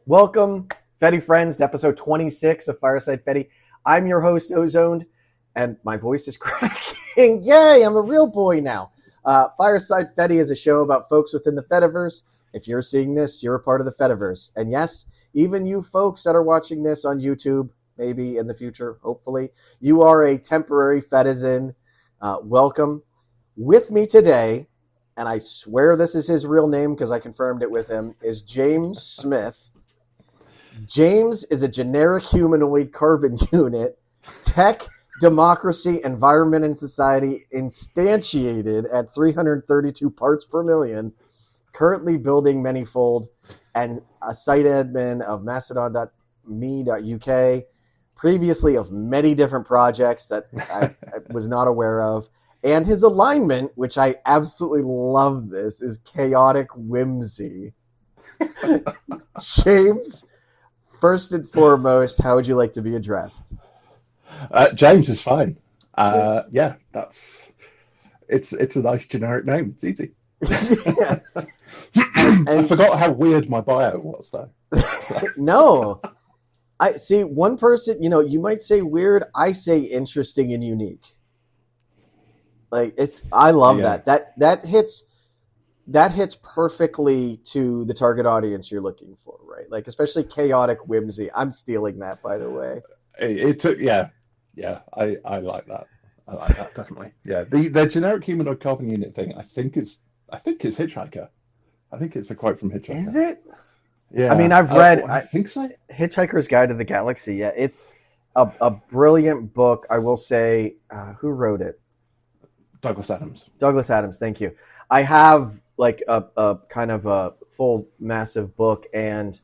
Welcome, Fedi Friends, to episode 26 of Fireside Fedi. I'm your host, Ozoned, and my voice is cracking. Yay, I'm a real boy now. Fireside Fedi is a show about folks within the Fediverse. If you're seeing this, you're a part of the Fediverse. And yes, even you folks that are watching this on YouTube, maybe in the future, hopefully, you are a temporary Fedizen. Welcome. With me today, and I swear this is his real name because I confirmed it with him, is James Smith. James is a generic humanoid carbon unit, tech, democracy, environment, and society instantiated at 332 parts per million, currently building Manyfold, and a site admin of mastodon.me.uk, previously of many different projects that I was not aware of. And his alignment, which I absolutely love this, is chaotic whimsy. James, first and foremost, how would you like to be addressed? James is fine. Yeah, it's a nice generic name. It's easy. Yeah. I forgot how weird my bio was, though. So. No. I see one person, you might say weird, I say interesting and unique. I love that. That hits perfectly to the target audience you're looking for, right? Like, especially chaotic whimsy. I'm stealing that, by the way. It took, yeah. I like that. I like that, definitely. Yeah, the generic humanoid carbon unit thing. I think it's Hitchhiker. I think it's a quote from Hitchhiker. Is it? Yeah. I mean, I've read. I think so. Hitchhiker's Guide to the Galaxy. Yeah, it's a brilliant book. I will say, who wrote it? Douglas Adams. Douglas Adams. Thank you. I have like a kind of a full massive book and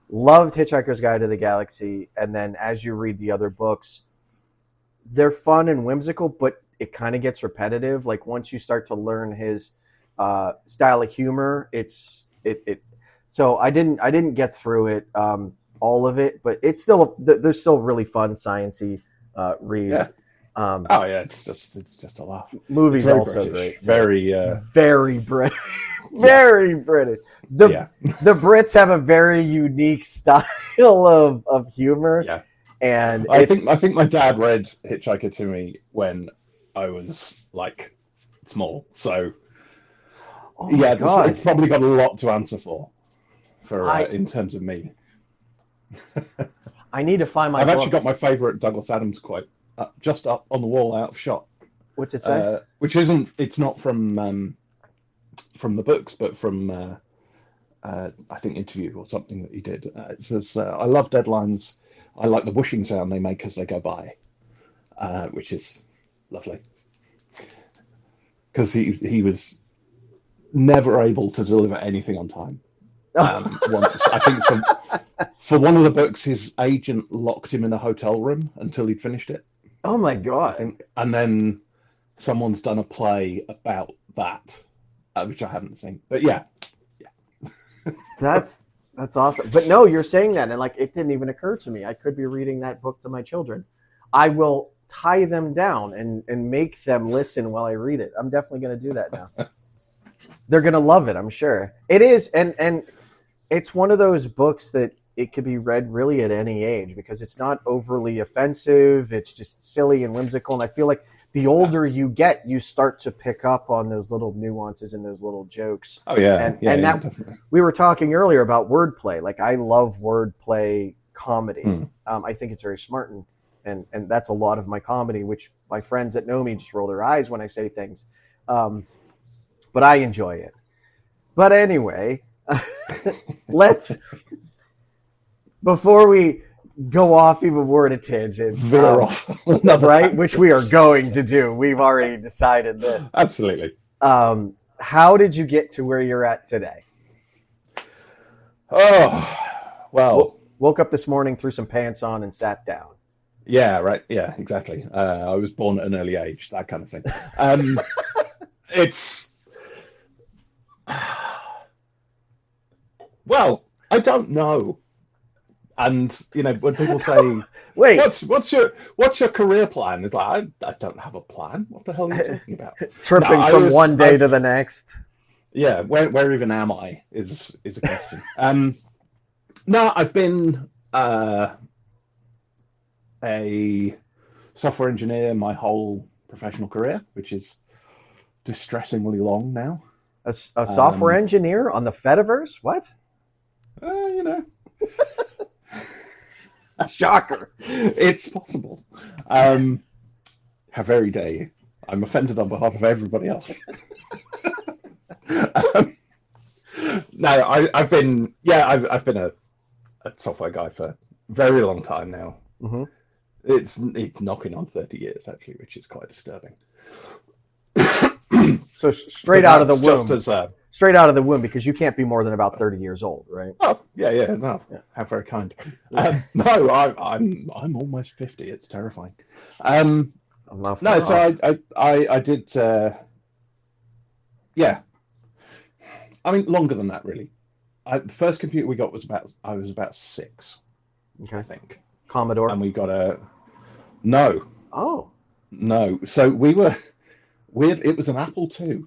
loved Hitchhiker's Guide to the Galaxy. And then as you read the other books, they're fun and whimsical, but it kind of gets repetitive. Like once you start to learn his style of humor, so I didn't get through it, all of it, but it's still there's still really fun sciencey reads. Yeah. Oh yeah, it's just a laugh. Movies also British. Great. Very very British. Very British. The Brits have a very unique style of humor. Yeah. And I think my dad read Hitchhiker to me when I was like small. So it's probably got a lot to answer for in terms of me. I need to find my I've book. actually got my favorite Douglas Adams quote just up on the wall out of shot. What's it say? It's not from the books, but from I think interview or something that he did. It says, "I love deadlines. I like the whooshing sound they make as they go by," which is lovely because he was never able to deliver anything on time. Once, I think for one of the books, his agent locked him in a hotel room until he'd finished it. Oh my God. And then someone's done a play about that, which I haven't seen. But yeah. That's awesome. But no, you're saying that, and like it didn't even occur to me. I could be reading that book to my children. I will tie them down and make them listen while I read it. I'm definitely going to do that now. They're going to love it, I'm sure. It is, and it's one of those books that it could be read really at any age because it's not overly offensive. It's just silly and whimsical. And I feel like the older you get, you start to pick up on those little nuances and those little jokes. Oh yeah. Definitely. We were talking earlier about wordplay. Like I love wordplay comedy. I think it's very smart and that's a lot of my comedy, which my friends that know me just roll their eyes when I say things. But I enjoy it. But anyway, before we go off even more at a tangent, right? Which we are going to do. We've already decided this. Absolutely. How did you get to where you're at today? Oh, well. Woke up this morning, threw some pants on, and sat down. Yeah, right. Yeah, exactly. I was born at an early age, that kind of thing. It's... Well, I don't know. And when people say, "Wait, what's your career plan?" It's like I don't have a plan. What the hell are you talking about? Tripping from one day to the next. Yeah, where even am I is a question. No, I've been a software engineer my whole professional career, which is distressingly long now. A software engineer on the Fediverse? What? You know, Shocker. it's possible. How very dare you? I'm offended on behalf of everybody else. No, I've been a software guy for a very long time now. Mm-hmm. It's knocking on 30 years actually, which is quite disturbing. So straight out of the womb. Just as straight out of the womb, because you can't be more than about 30 years old, right? oh yeah, no, Yeah. how very kind. No, I'm almost 50. It's terrifying. I'm not No, far so off. I did. Yeah, I mean longer than that really. The first computer we got was I was about 6, I Okay. think, Commodore. and we got a no. Oh. No, so we were weird. It was an Apple II,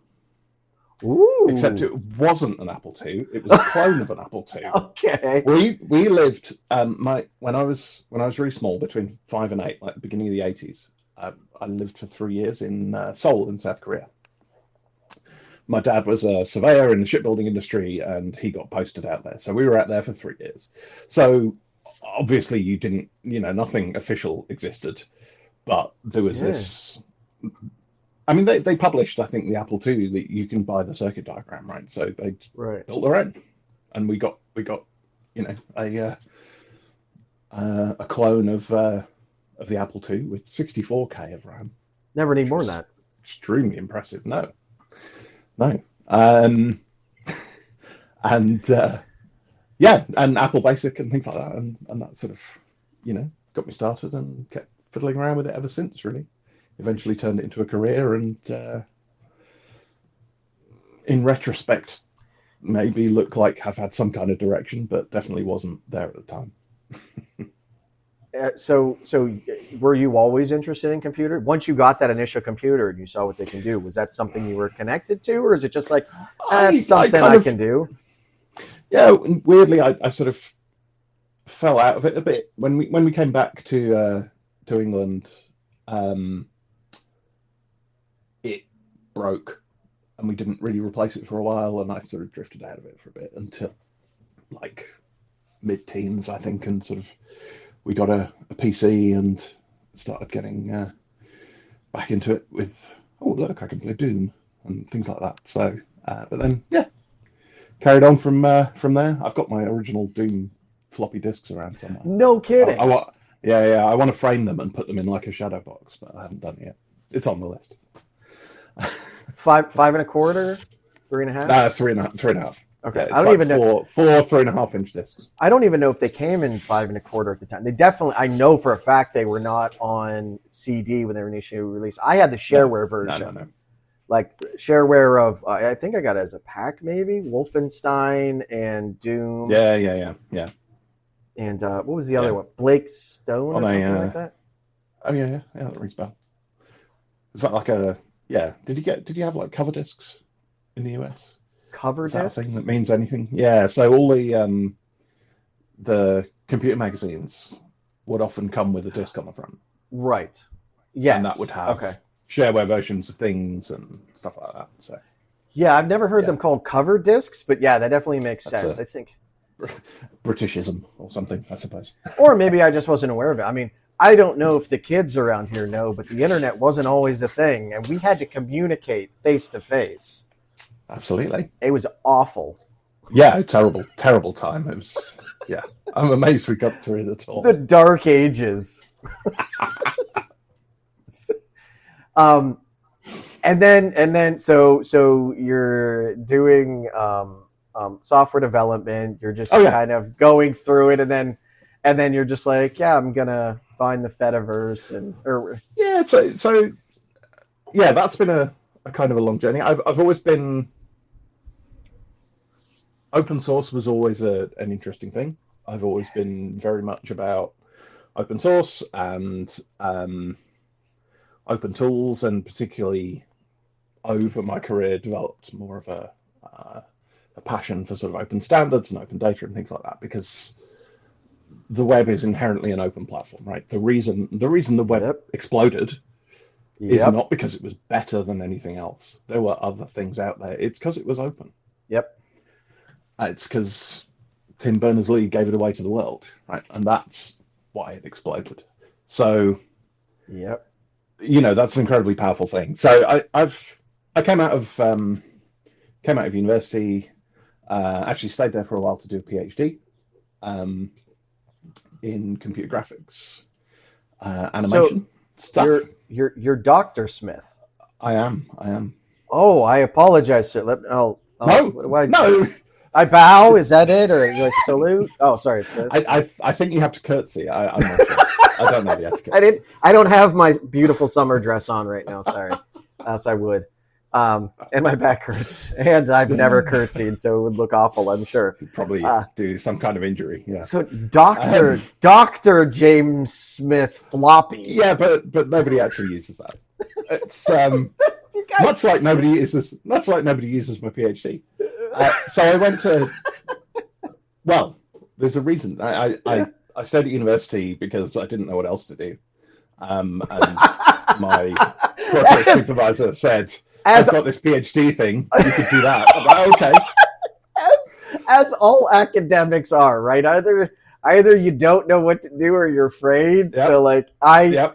Ooh. except it wasn't an Apple II. It was a clone of an Apple II. Okay. We lived when I was really small, between 5 and 8, like the beginning of the 80s. I lived for 3 years in Seoul in South Korea. My dad was a surveyor in the shipbuilding industry, and he got posted out there. So we were out there for 3 years. So obviously, you didn't, nothing official existed. But there was this. I mean, they published, I think, the Apple II that you can buy the circuit diagram, right? So they built their own, and we got a clone of the Apple II with 64K of RAM. Never need more than that. Extremely impressive. No. And and Apple Basic and things like that, and that sort of, got me started and kept fiddling around with it ever since, really. Eventually turned it into a career, and in retrospect, maybe look like I've had some kind of direction, but definitely wasn't there at the time. So were you always interested in computer? Once you got that initial computer and you saw what they can do, was that something you were connected to, or is it just like, that's something I can do? Yeah, weirdly, I sort of fell out of it a bit when we came back to England. It broke, and we didn't really replace it for a while, and I sort of drifted out of it for a bit until like mid-teens, I think, and sort of we got a PC and started getting back into it with, oh look, I can play Doom and things like that. So, but then carried on from there. I've got my original Doom floppy disks around somewhere. No kidding. I want to frame them and put them in like a shadow box, but I haven't done it yet. It's on the list. 5 1/4, 3 1/2. 3.5. Okay, Yeah, I don't even know. Four 3.5-inch discs. I don't even know if they came in 5 1/4 at the time. They definitely, I know for a fact they were not on CD when they were initially released. I had the shareware version. No. Like shareware of, I think I got it as a pack, maybe Wolfenstein and Doom. Yeah. And what was the other one? Blake Stone or something like that. Oh yeah, that rings a bell. Is that like a Did you have like cover discs in the US? Cover Is that discs? a thing that means anything? Yeah. So all the computer magazines would often come with a disc on the front. Right. Yes. And that would have shareware versions of things and stuff like that. So yeah, I've never heard them called cover discs, but yeah, that definitely makes sense. I think Britishism or something, I suppose. Or maybe I just wasn't aware of it. I mean, I don't know if the kids around here know, but the internet wasn't always a thing, and we had to communicate face to face. Absolutely. It was awful. Yeah, terrible time. It was, I'm amazed we got through it at all. The dark ages. And then, so you're doing software development. You're just kind of going through it, and then you're just like, I'm gonna find the Fediverse that's been a kind of a long journey. I've always been. Open source was always an interesting thing. I've always been very much about open source and open tools, and particularly over my career developed more of a a passion for sort of open standards and open data and things like that, because the web is inherently an open platform, right? The reason the web exploded is not because it was better than anything else. There were other things out there. It's because it was open. It's because Tim Berners-Lee gave it away to the world, right? And that's why it exploded. So, that's an incredibly powerful thing. So I came out of university, actually stayed there for a while to do a PhD in computer graphics, animation stuff. You're Dr. Smith. I am. Oh, I apologize, sir. No. I bow. Is that it, or do I salute? Oh, sorry, it's this. I think you have to curtsy. I'm not sure. I don't know the etiquette. I don't have my beautiful summer dress on right now. Sorry, else I would. And my back hurts, and I've never curtsied, so it would look awful, I'm sure. You'd probably do some kind of injury. Yeah. So Dr. James Smith Floppy. Yeah, but nobody actually uses that. It's much like nobody uses my PhD. So I went to. Well, there's a reason. I stayed at university because I didn't know what else to do, and my project supervisor said, "I've got this PhD thing. You could do that." I'm like, okay. As all academics are, right? Either you don't know what to do or you're afraid. Yep. So like I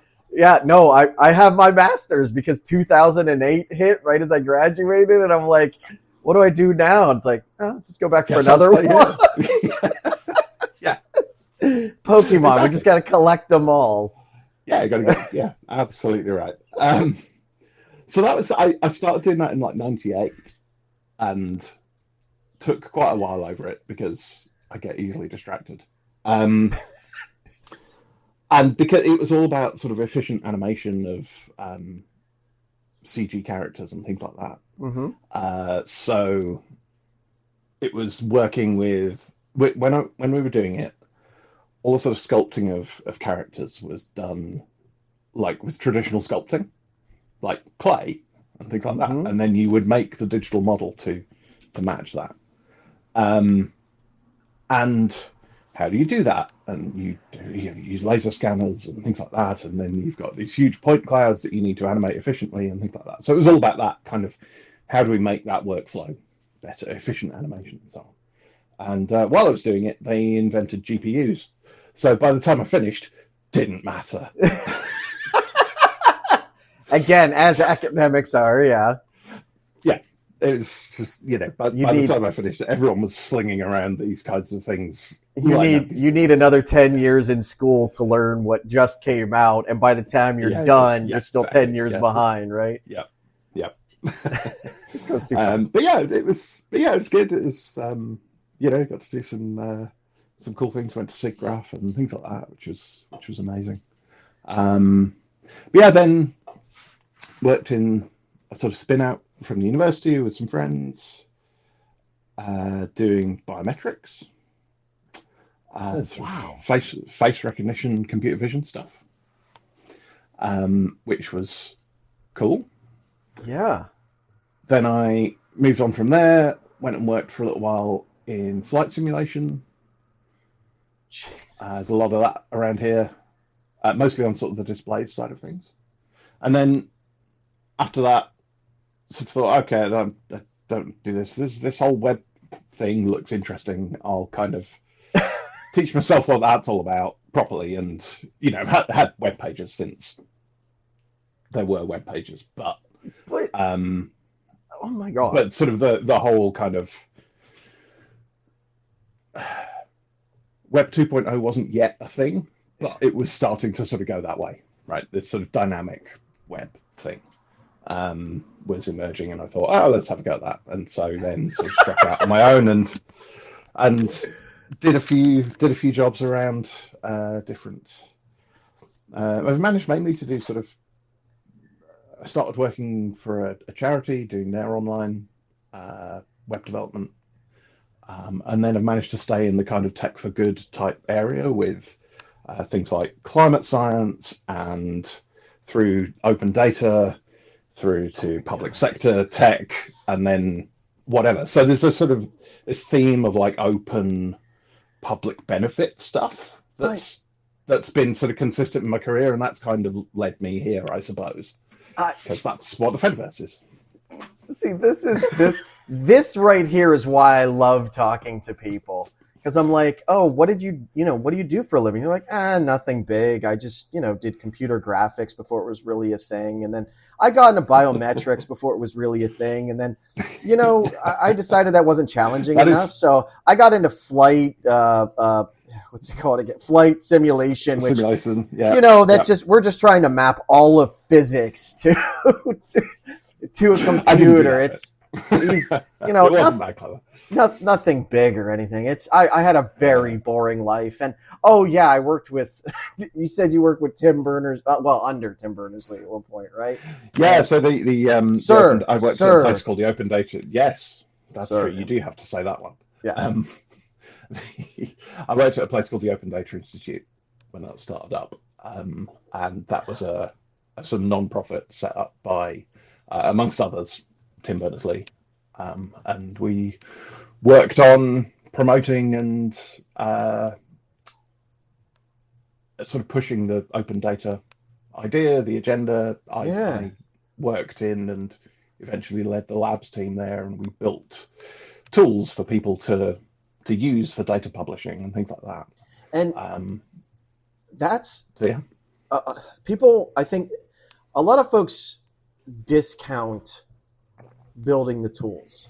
have my master's because 2008 hit right as I graduated, and I'm like, what do I do now? And it's like, let's just go back for another one. Yeah. Pokemon. Exactly. We just got to collect them all. Yeah, you got to go. Yeah, absolutely right. So that was I started doing that in like '98, and took quite a while over it because I get easily distracted. And because it was all about sort of efficient animation of CG characters and things like that. Mm-hmm. So it was working with when we were doing it, all the sort of sculpting of characters was done like with traditional sculpting, like clay and things like that, and then you would make the digital model to match that. And how do you do that? And you use laser scanners and things like that, and then you've got these huge point clouds that you need to animate efficiently and things like that. So it was all about that kind of, how do we make that workflow better, efficient animation and so on. And while I was doing it, they invented GPUs. So by the time I finished, didn't matter. Again, as academics are, yeah. It was just, by the time I finished, everyone was slinging around these kinds of things. You need another 10 years in school to learn what just came out, and by the time you're done, you're still exactly. 10 years behind, right? Yeah. It goes too fast. But it was good. It was got to do some cool things. Went to SIGGRAPH and things like that, which was amazing. Then worked in a sort of spin out from the university with some friends, doing biometrics, face recognition, computer vision stuff, which was cool. Yeah. Then I moved on from there, went and worked for a little while in flight simulation. There's a lot of that around here, mostly on sort of the displays side of things. And then after that, sort of thought, okay, I don't do this. This whole web thing looks interesting. I'll kind of teach myself what that's all about properly. And, had web pages since there were web pages, but oh my God. But sort of the whole kind of Web 2.0 wasn't yet a thing, but it was starting to sort of go that way, right? This sort of dynamic web thing was emerging, and I thought, let's have a go at that. And so then sort of struck out on my own and did a few jobs around different. I've managed mainly to do sort of. I started working for a charity doing their online web development, and then I've managed to stay in the kind of tech for good type area with things like climate science and through open data through to public sector tech, and then whatever. So there's this theme of like open public benefit stuff that's been sort of consistent in my career, and that's kind of led me here, I suppose, because that's what the Fediverse is. See, this right here is why I love talking to people, because I'm like, oh, what do you do for a living? You're like, nothing big. I just, did computer graphics before it was really a thing. And then I got into biometrics before it was really a thing. And then, I decided that wasn't challenging enough. So I got into flight, what's it called again? Flight simulation, which, we're just trying to map all of physics to a computer. It's nothing big or anything. I had a very boring life, and I worked with. You said you worked with Tim Berners, under Tim Berners-Lee at one point, right? Yeah. So I worked at a place called the Open Data. Yes, that's true. You do have to say that one. Yeah. I worked at a place called the Open Data Institute when that started up, and that was a sort of non-profit set up by, amongst others, Tim Berners-Lee, and we worked on promoting and sort of pushing the open data idea, the agenda. I worked in and eventually led the labs team there, and we built tools for people to use for data publishing and things like that. And that's people. I think a lot of folks discount building the tools,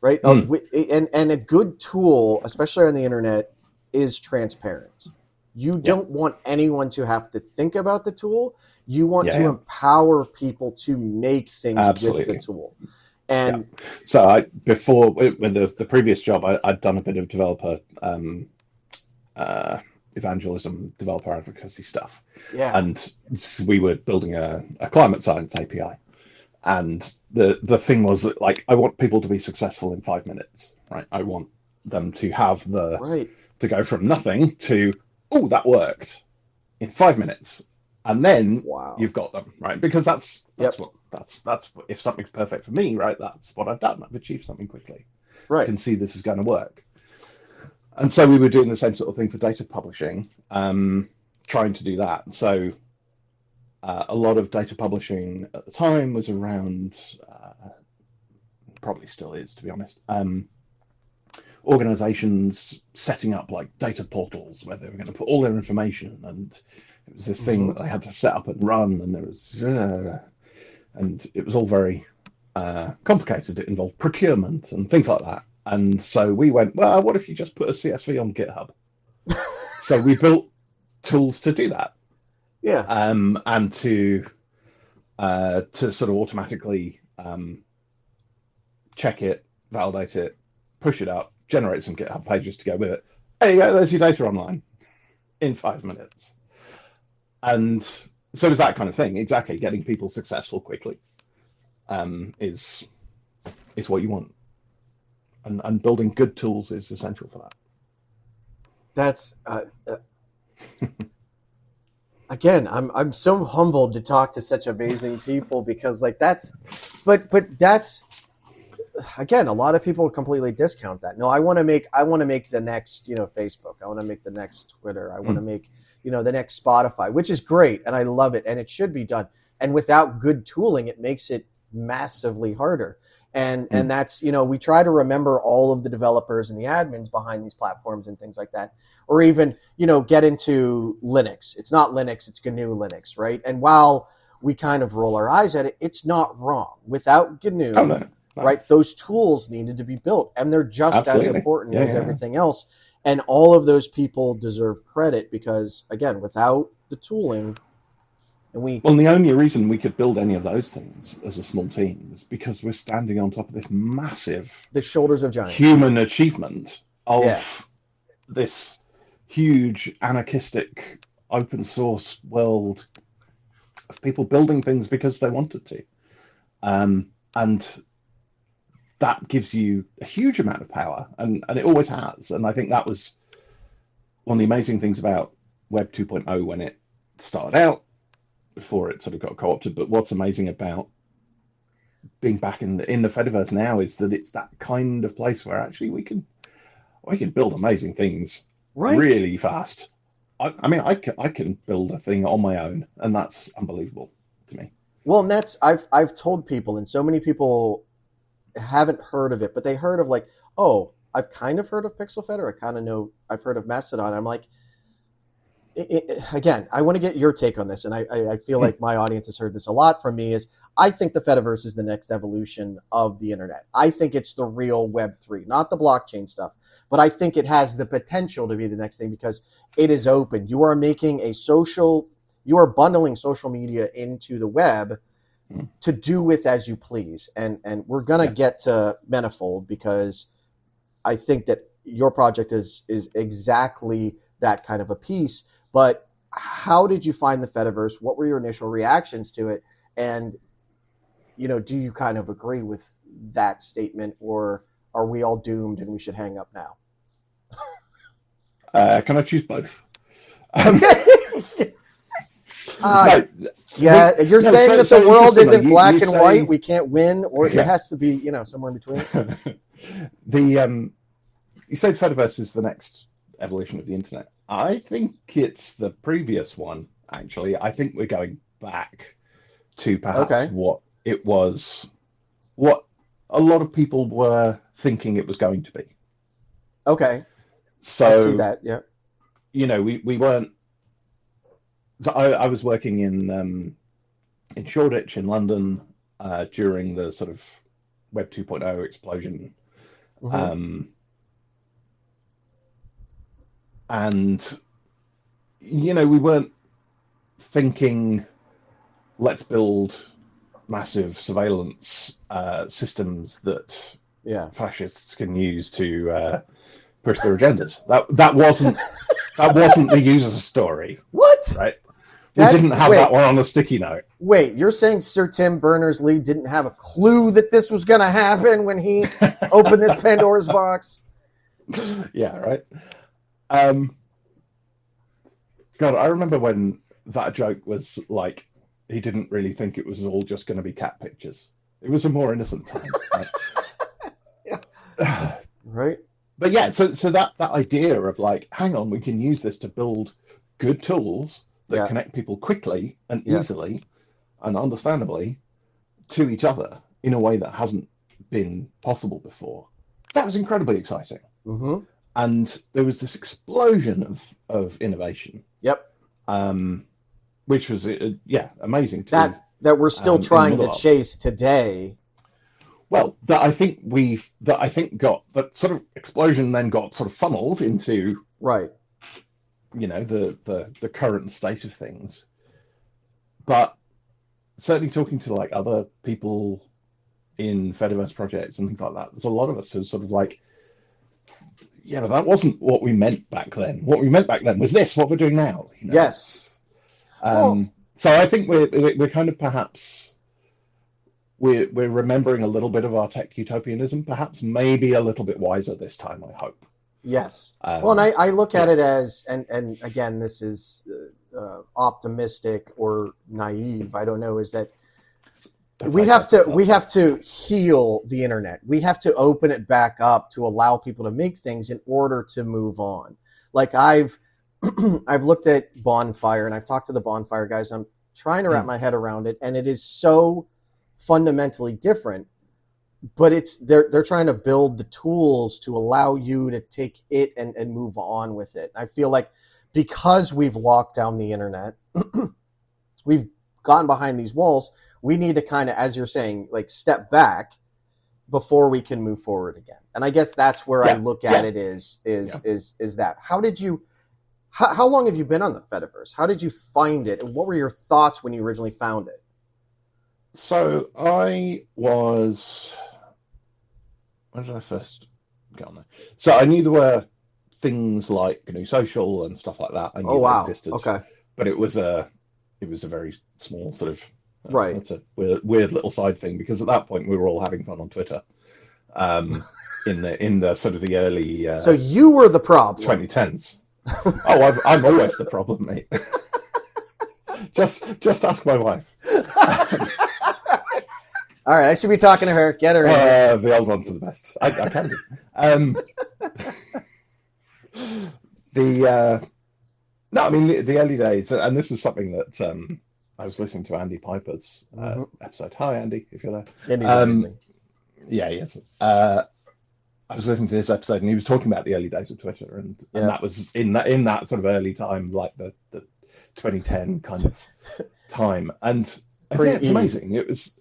right? And a good tool, especially on the internet, is transparent. You don't want anyone to have to think about the tool. You want to empower people to make things with the tool. And so when the previous job, I'd done a bit of developer evangelism, developer advocacy stuff. Yeah. And we were building a climate science API. And the thing was that, like, I want people to be successful in 5 minutes, right? I want them to have to go from nothing to, that worked in 5 minutes. And then you've got them, right? Because that's what if something's perfect for me, right? That's what I've done. I've achieved something quickly. Right. I can see this is going to work. And so we were doing the same sort of thing for data publishing, trying to do that. So a lot of data publishing at the time was around, probably still is, to be honest, organizations setting up like data portals where they were going to put all their information, and it was this thing that they had to set up and run, and there was and it was all very complicated. It involved procurement and things like that. And so we went, well, what if you just put a CSV on GitHub? So we built tools to do that. Yeah. And to sort of automatically check it, validate it, push it up, generate some GitHub pages to go with it. There you go, there's your data online in 5 minutes. And so it's that kind of thing. Exactly, getting people successful quickly is what you want. And building good tools is essential for that. That's again, I'm so humbled to talk to such amazing people, because like that's again, a lot of people completely discount that. No, I want to make the next, Facebook. I want to make the next Twitter. I want to make, the next Spotify, which is great. And I love it. And it should be done. And without good tooling, it makes it massively harder. And that's, we try to remember all of the developers and the admins behind these platforms and things like that. Or even, get into Linux. It's not Linux, it's GNU Linux, right? And while we kind of roll our eyes at it, it's not wrong. Without GNU, right, those tools needed to be built. And they're just as important as everything else. And all of those people deserve credit because, again, without the tooling, and the only reason we could build any of those things as a small team was because we're standing on top of this massive, the shoulders of giants, human achievement of this huge anarchistic open source world of people building things because they wanted to, and that gives you a huge amount of power, and it always has. And I think that was one of the amazing things about Web 2.0 when it started out, before it sort of got co-opted. But what's amazing about being back in the Fediverse now is that it's that kind of place where actually we can build amazing things Right. really fast. I mean, I can build a thing on my own, and that's unbelievable to me. Well, and that's I've told people, and so many people haven't heard of it, but they heard of like, oh, I've kind of heard of Pixel Fed, or I kind of know I've heard of Mastodon. I'm like, again, I want to get your take on this, and I feel like my audience has heard this a lot from me. Is I think the Fediverse is the next evolution of the internet. I think it's the real Web3, not the blockchain stuff, but I think it has the potential to be the next thing because it is open. You are making you are bundling social media into the web to do with as you please. And we're going to get to Manyfold because I think that your project is exactly that kind of a piece. But how did you find the Fediverse? What were your initial reactions to it? And, do you kind of agree with that statement, or are we all doomed and we should hang up now? Can I choose both? You're saying that the world isn't black and white. We can't win, or it has to be, somewhere in between. You said Fediverse is the next evolution of the internet. I think it's the previous one, actually. I think we're going back to perhaps what it was, what a lot of people were thinking it was going to be. Okay. So, I see that, yeah. We weren't. So I was working in Shoreditch in London during the sort of Web 2.0 explosion. Mm-hmm. And, we weren't thinking, let's build massive surveillance systems that fascists can use to push their agendas. That wasn't the user story. What? Right? We didn't have that one on a sticky note. Wait, you're saying Sir Tim Berners-Lee didn't have a clue that this was going to happen when he opened this Pandora's box? Yeah, right. God, I remember when that joke was like, he didn't really think it was all just going to be cat pictures. It was a more innocent time. Right? Right. But yeah, so that idea of like, hang on, we can use this to build good tools that connect people quickly and easily and understandably to each other in a way that hasn't been possible before. That was incredibly exciting. Mm-hmm. And there was this explosion of innovation. Yep. Which was amazing too. That we're still trying to chase today. Well, that sort of explosion then got sort of funneled into the current state of things. But certainly talking to like other people in Fediverse projects and things like that, there's a lot of us who are sort of like, yeah, but that wasn't what we meant back then. What we meant back then was this, what we're doing now. Yes. So I think we're kind of perhaps we're remembering a little bit of our tech utopianism, perhaps maybe a little bit wiser this time, I hope. Yes. And I look at it as, and again, this is optimistic or naive, I don't know, is that we have to heal the internet. We have to open it back up to allow people to make things in order to move on. Like I've looked at Bonfire and I've talked to the Bonfire guys. I'm trying to wrap my head around it, and it is so fundamentally different. But they're trying to build the tools to allow you to take it and move on with it. I feel like because we've locked down the internet, we've gotten behind these walls. We need to kind of, as you're saying, like step back before we can move forward again. And I guess that's where I look at it is that. How did you? How long have you been on the Fediverse? How did you find it? And what were your thoughts when you originally found it? So I was... When did I first get on there? So I knew there were things like GNU Social and stuff like that. I knew they existed. Okay. But it was a very small sort of... Right. It's a weird little side thing because at that point we were all having fun on Twitter. In the sort of the early... so you were the problem. 2010s. Oh, I'm always the problem, mate. just ask my wife. All right, I should be talking to her. Get her in here. The old ones are the best. I can do. No, I mean the early days, and this is something that I was listening to Andy Piper's episode. Hi, Andy, if you're there. Andy's amazing. Yeah, yes. I was listening to this episode, and he was talking about the early days of Twitter, and that was in that sort of early time, like the 2010 kind of time, and yeah, it's amazing. It was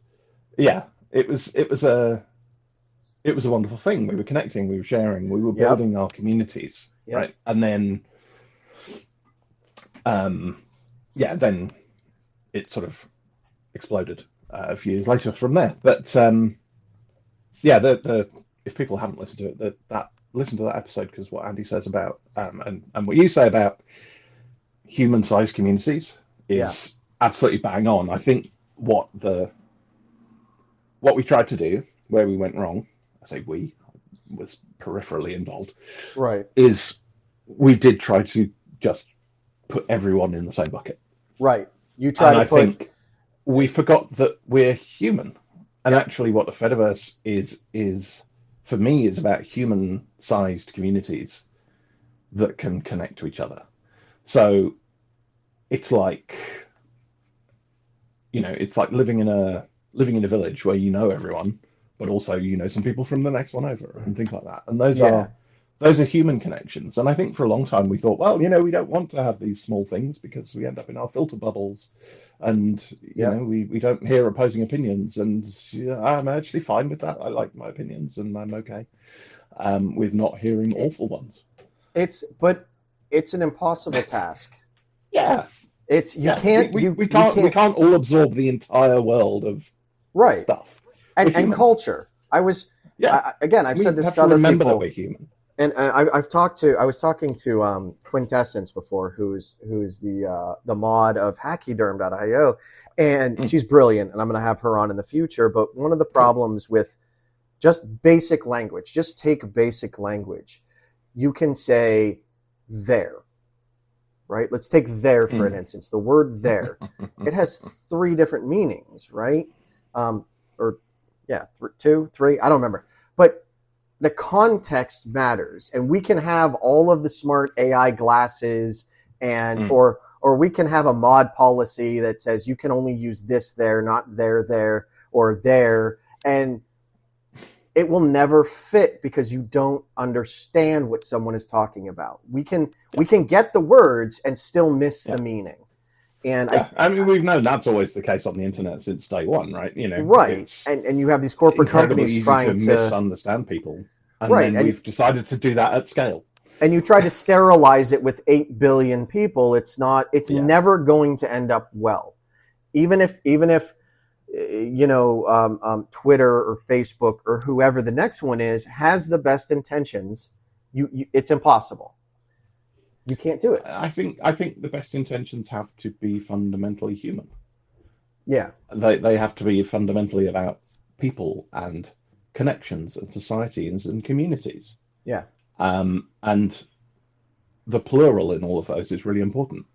a wonderful thing. We were connecting, we were sharing, we were building our communities, right? And then, then it sort of exploded a few years later from there. But if people haven't listened to it, listen to that episode, because what Andy says about and what you say about human-sized communities is absolutely bang on. I think what we tried to do, where we went wrong, I say we, was peripherally involved, right, is we did try to just put everyone in the same bucket. Right. You try to I think we forgot that we're human. And actually what the Fediverse is for me, is about human-sized communities that can connect to each other. So it's like, it's like living in a village where you know everyone, but also you know some people from the next one over and things like that. And those are human connections. And I think for a long time we thought, well, we don't want to have these small things because we end up in our filter bubbles, and we don't hear opposing opinions. And I'm actually fine with that. I like my opinions, and I'm okay with not hearing awful ones. But it's an impossible task. Yeah. We can't all absorb the entire world of stuff and culture. I've said this to other remember people. That we're human. And I was talking to Quintessence before, who's the mod of hachyderm.io, and she's brilliant, and I'm going to have her on in the future. But one of the problems with just basic language, just take basic language, you can say there, right? Let's take there for an instance. The word there, it has 3 different meanings, right? Two, 3, I don't remember, but the context matters, and we can have all of the smart AI glasses and or we can have a mod policy that says you can only use this there, not there, or there, and it will never fit because you don't understand what someone is talking about. We can get the words and still miss the meaning. And I mean, we've known that's always the case on the internet since day one, right? Right. And you have these corporate companies trying to misunderstand people. And then we've decided to do that at scale. And you try to sterilize it with 8 billion people. It's never going to end up well. Even if Twitter or Facebook or whoever the next one is has the best intentions, it's impossible. You can't do it. I think the best intentions have to be fundamentally human. Yeah. They have to be fundamentally about people and connections and societies and communities. Yeah. And the plural in all of those is really important.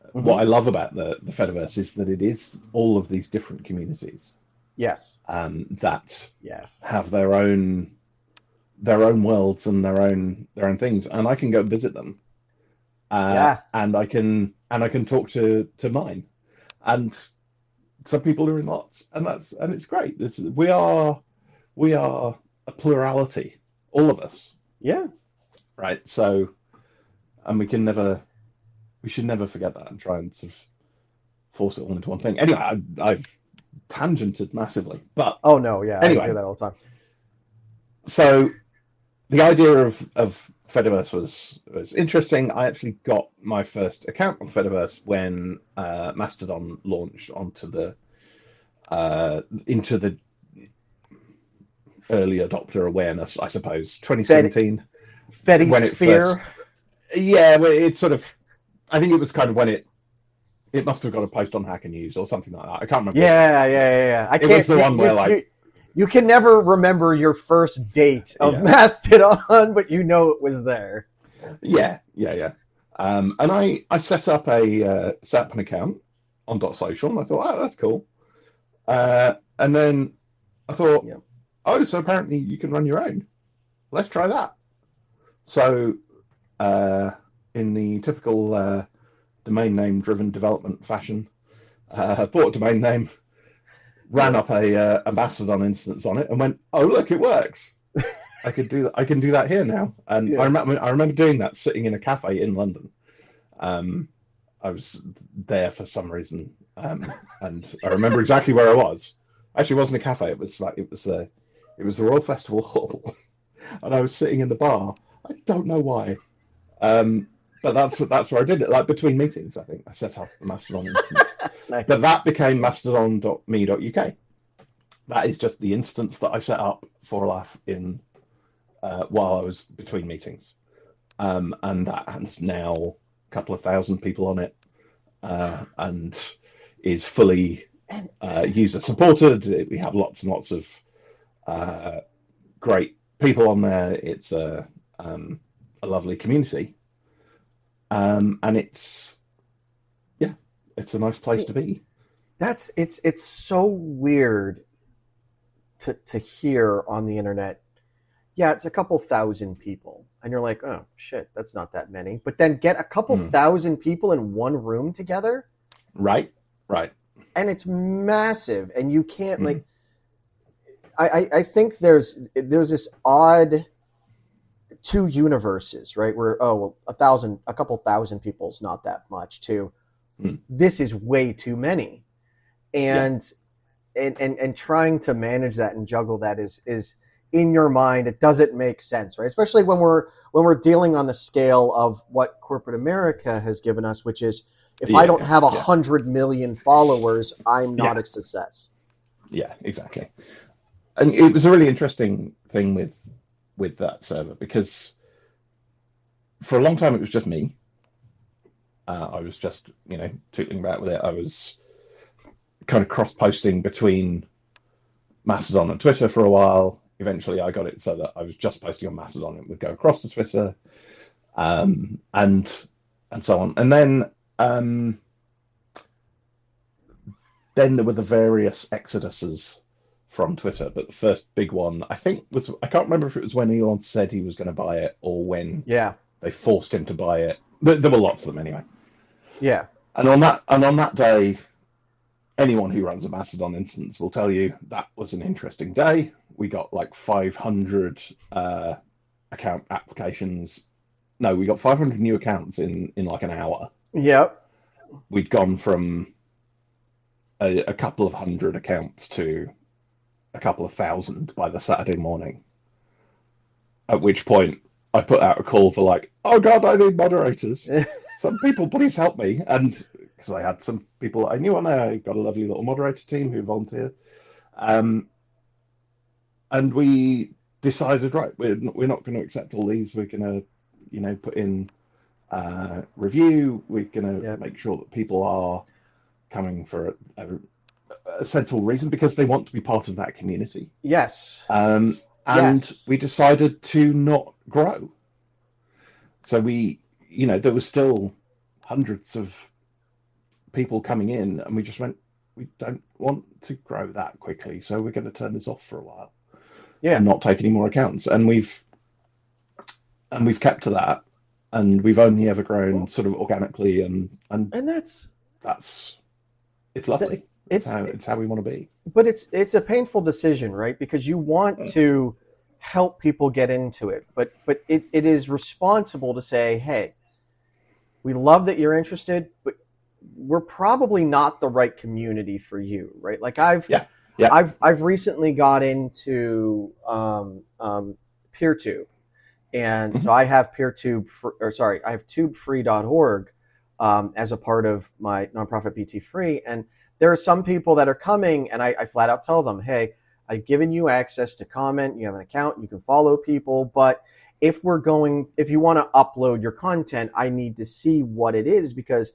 Mm-hmm. What I love about the Fediverse is that it is all of these different communities. Yes. That have their own worlds and their own things, and I can go visit them. And I can talk to mine, and some people are in lots, and it's great. We are a plurality, all of us. Yeah. Right. So, and we should never forget that and try and sort of force it all into one thing. Anyway, I've tangented massively, but anyway, I do that all the time. So, the idea of Fediverse was interesting. I actually got my first account on Fediverse when Mastodon launched onto into the early adopter awareness, I suppose, 2017. Fedi Sphere. It's sort of. I think it was kind of when it must have got a post on Hacker News or something like that. I can't remember. Yeah. It was the one where you can never remember your first date of Mastodon, but you know it was there. Yeah. And I set up an account on .social, and I thought, oh, that's cool. And then I thought, Yeah. oh, so apparently you can run your own. Let's try that. So, in the typical domain name driven development fashion, bought a domain name, ran up a Mastodon instance on it, and went, oh look, it works. I could do that. I can do that here now. And Yeah. I remember doing that sitting in a cafe in London. I was there for some reason, and I remember exactly where I was. Actually, it wasn't a cafe. It was the Royal Festival Hall, and I was sitting in the bar. I don't know why, but that's where I did it. Like between meetings, I think I set up the Mastodon instance. Nice. But that became mastodon.me.uk. That is just the instance that I set up for a laugh in while I was between meetings, and that has now a couple of thousand people on it, and is fully user supported. We have lots and lots of great people on there. It's a lovely community, and it's a nice place to be. It's so weird to hear on the internet. Yeah, it's a couple thousand people, and you're like, oh shit, that's not that many. But then get a couple thousand people in one room together, right, and it's massive, and you can't like. I think there's this odd two universes, right? Where a couple thousand people is not that much. Too, this is way too many, and trying to manage that and juggle that is in your mind, it doesn't make sense, right? Especially when we're dealing on the scale of what corporate America has given us, which is if I don't have 100 million followers, I'm not a success. Yeah, exactly. And it was a really interesting thing with that server because for a long time it was just me. I was just tootling about with it. I was kind of cross-posting between Mastodon and Twitter for a while. Eventually, I got it so that I was just posting on Mastodon and would go across to Twitter, and so on. And then there were the various exoduses from Twitter, but the first big one I think was, I can't remember if it was when Elon said he was going to buy it or when they forced him to buy it. But there were lots of them anyway. Yeah. And on that day, anyone who runs a Mastodon instance will tell you that was an interesting day. We got like 500 account applications. No, we got 500 new accounts in like an hour. Yep. We'd gone from a couple of hundred accounts to a couple of thousand by the Saturday morning. At which point I put out a call for like, oh God, I need moderators. Some people, please help me. And because I had some people I knew on there, I got a lovely little moderator team who volunteered. And we decided, right, we're not going to accept all these. We're going to, put in review. We're going to make sure that people are coming for a sensible reason because they want to be part of that community. Yes. And we decided to not grow. So there was still hundreds of people coming in, and we just went, we don't want to grow that quickly, so we're going to turn this off for a while. Yeah. And not take any more accounts. And we've kept to that, and we've only ever grown sort of organically, and it's lovely. It's how we want to be. But it's a painful decision, right? Because you want to help people get into it, but it is responsible to say, hey, we love that you're interested, but we're probably not the right community for you, right? Like I've recently got into PeerTube, and so I have PeerTube, I have tubefree.org as a part of my nonprofit BT Free, and there are some people that are coming, and I flat out tell them, hey, I've given you access to comment, you have an account, you can follow people, but if you want to upload your content, I need to see what it is because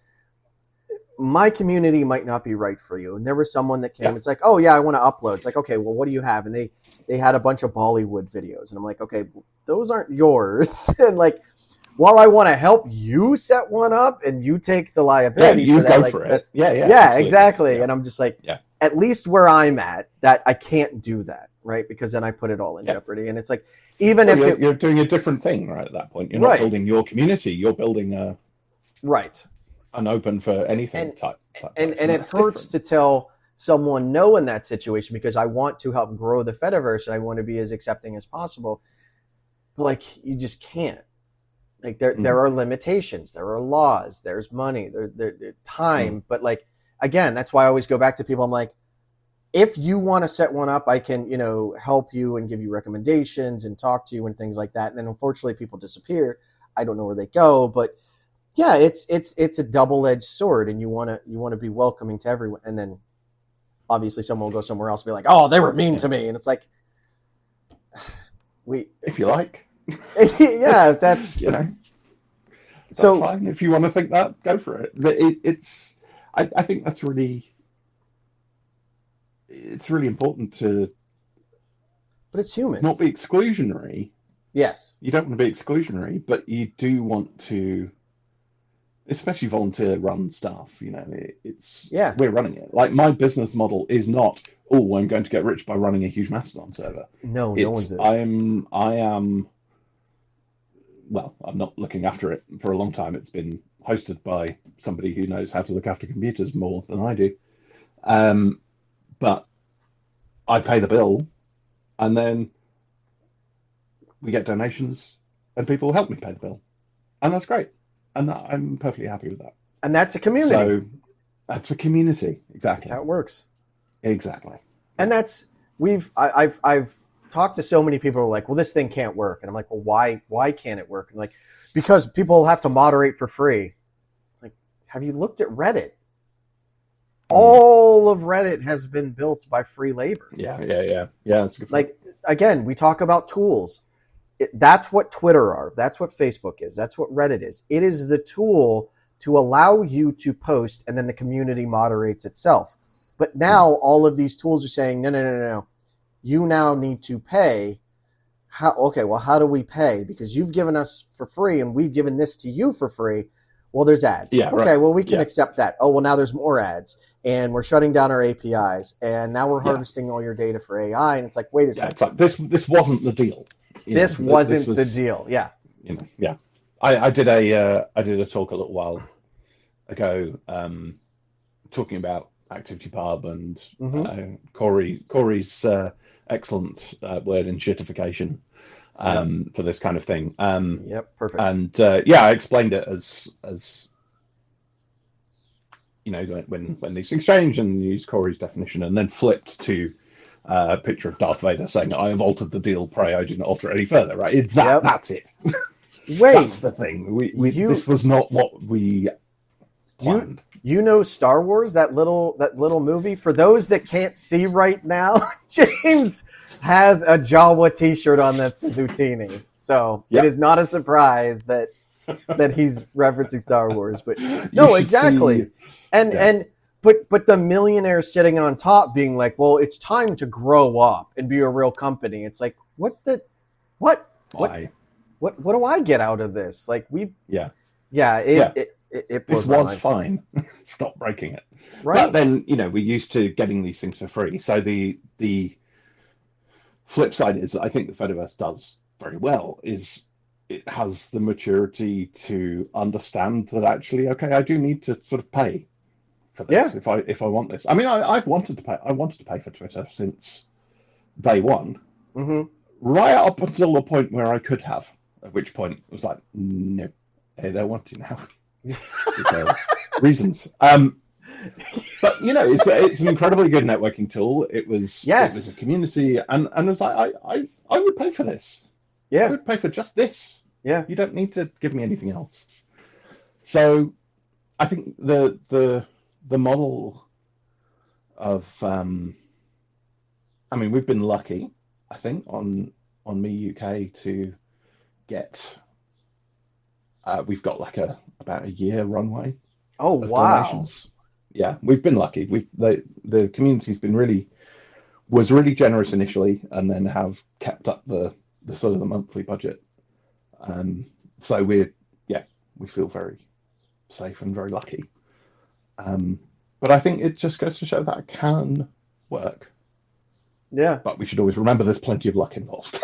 my community might not be right for you. And there was someone that came, it's like, oh yeah, I want to upload. It's like, okay, well, what do you have? And they had a bunch of Bollywood videos. And I'm like, okay, those aren't yours. And like, while I want to help you set one up and you take the liability for that, go like, for it. That's, yeah, exactly. Yeah. And I'm just like, at least where I'm at, that I can't do that. right? Because then I put it all in Yeah. jeopardy. And it's like, even Well, if you're doing a different thing, right? At that point, you're Right. not building your community. You're building right. an open for anything And type and place, it that's hurts different. to tell someone no in that situation, because I want to help grow the Fediverse and I want to be as accepting as possible. But like, you just can't. Like there are limitations, there are laws, there's money, there time. But like, again, that's why I always go back to people. I'm like, if you want to set one up, I can, help you and give you recommendations and talk to you and things like that. And then unfortunately people disappear. I don't know where they go, but yeah, it's a double-edged sword, and you want to be welcoming to everyone. And then obviously someone will go somewhere else and be like, oh, they were mean to me. And it's like, if you like, yeah, that's, that's so fine. If you want to think that, go for it. I think that's it's really important to, but it's human. not be exclusionary. Yes. You don't want to be exclusionary, but you do want to, especially volunteer run stuff, we're running it. Like, my business model is not, oh, I'm going to get rich by running a huge Mastodon server. No one's this. I am, well, I'm not looking after it for a long time. It's been hosted by somebody who knows how to look after computers more than I do. But I pay the bill, and then we get donations and people help me pay the bill. And that's great. And I'm perfectly happy with that. And that's a community. So that's a community. Exactly. That's how it works. Exactly. And I've talked to so many people who are like, well, this thing can't work. And I'm like, well, why can't it work? And like, because people have to moderate for free. It's like, have you looked at Reddit? All of Reddit has been built by free labor. Yeah. That's a good point. Like, again, we talk about tools. That's what Twitter are. That's what Facebook is. That's what Reddit is. It is the tool to allow you to post, and then the community moderates itself. But now all of these tools are saying, no. You now need to pay. How do we pay? Because you've given us for free, and we've given this to you for free. Well, there's ads. Yeah, okay, right. Well, we can accept that. Oh, well, now there's more ads, and we're shutting down our APIs, and now we're harvesting all your data for AI. And it's like, wait a second. It's like, this wasn't the deal. This wasn't the deal. Yeah. Yeah. I did a talk a little while ago, talking about ActivityPub and Corey's excellent word in shitification for this kind of thing. Yep, perfect. And I explained it as when these things change, and used Corey's definition, and then flipped to a picture of Darth Vader saying, "I have altered the deal. Pray I do not alter it any further." Right? It's that. Yep. That's it. Wait, that's the thing. This was not what we planned. Star Wars, that little movie. For those that can't see right now, James has a Jawa T-shirt on that says Utini. So It is not a surprise that he's referencing Star Wars. But no, exactly. But the millionaire sitting on top being like, well, it's time to grow up and be a real company. It's like, what do I get out of this? Like this was fine. Stop breaking it. Right. But then, we're used to getting these things for free. So the flip side is that I think the Fediverse does very well is it has the maturity to understand that actually, okay, I do need to sort of pay for this if I want this. I mean, I've wanted to pay. I wanted to pay for Twitter since day one, right up until the point where I could have. At which point it was like, no, I don't want to now because reasons. But it's an incredibly good networking tool. It was a community, and it was like I would pay for this. Yeah, I would pay for just this. Yeah, you don't need to give me anything else. So, I think the model of we've been lucky, I think, on Me UK to get we've got like about a year runway. Oh wow. Donations. Yeah, we've been lucky. The community's been was really generous initially, and then have kept up the sort of the monthly budget. So we feel very safe and very lucky. But I think it just goes to show that it can work. Yeah. But we should always remember there's plenty of luck involved.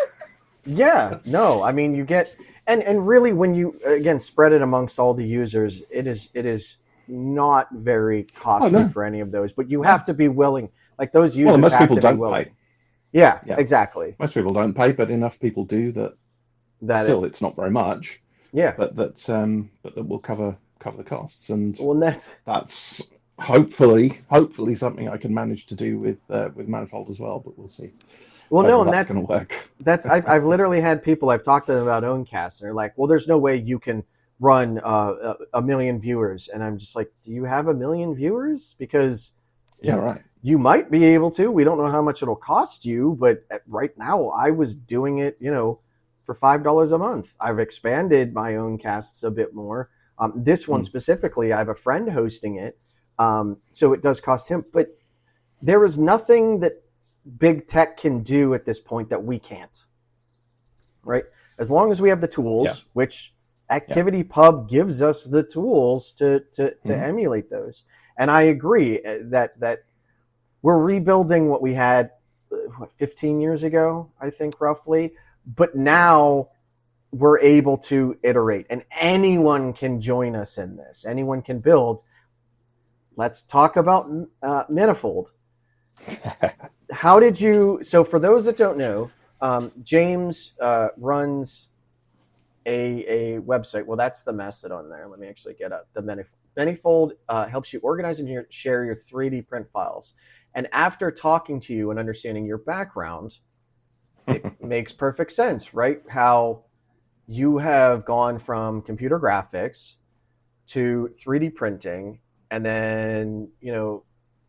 Yeah. No, I mean, you get, and really when you, again, spread it amongst all the users, it is not very costly for any of those, but you have to be willing, like those users most have people to be don't willing. pay. Yeah, exactly. Most people don't pay, but enough people do that still it's not very much. Yeah. But that will cover the costs. And well, that's hopefully something I can manage to do with Manyfold as well, but we'll see. Well, no, and that's going to work. I've literally had people, I've talked to them about Owncast, and they're like, well, there's no way you can run a million viewers. And I'm just like, do you have a million viewers? Because you might be able to. We don't know how much it'll cost you, but right now I was doing it, for $5 a month. I've expanded my own casts a bit more. This one specifically, I have a friend hosting it, so it does cost him. But there is nothing that big tech can do at this point that we can't. Right? As long as we have the tools, which ActivityPub gives us the tools to emulate those. And I agree that we're rebuilding what we had, 15 years ago, I think, roughly. But now we're able to iterate, and anyone can join us in this. Anyone can build. Let's talk about Manyfold. How did you? So for those that don't know, James runs a website. Well, that's the Mastodon there. Let me actually get up the Manyfold. Manyfold helps you organize and share your 3D print files. And after talking to you and understanding your background, it makes perfect sense, right? How you have gone from computer graphics to 3D printing, and then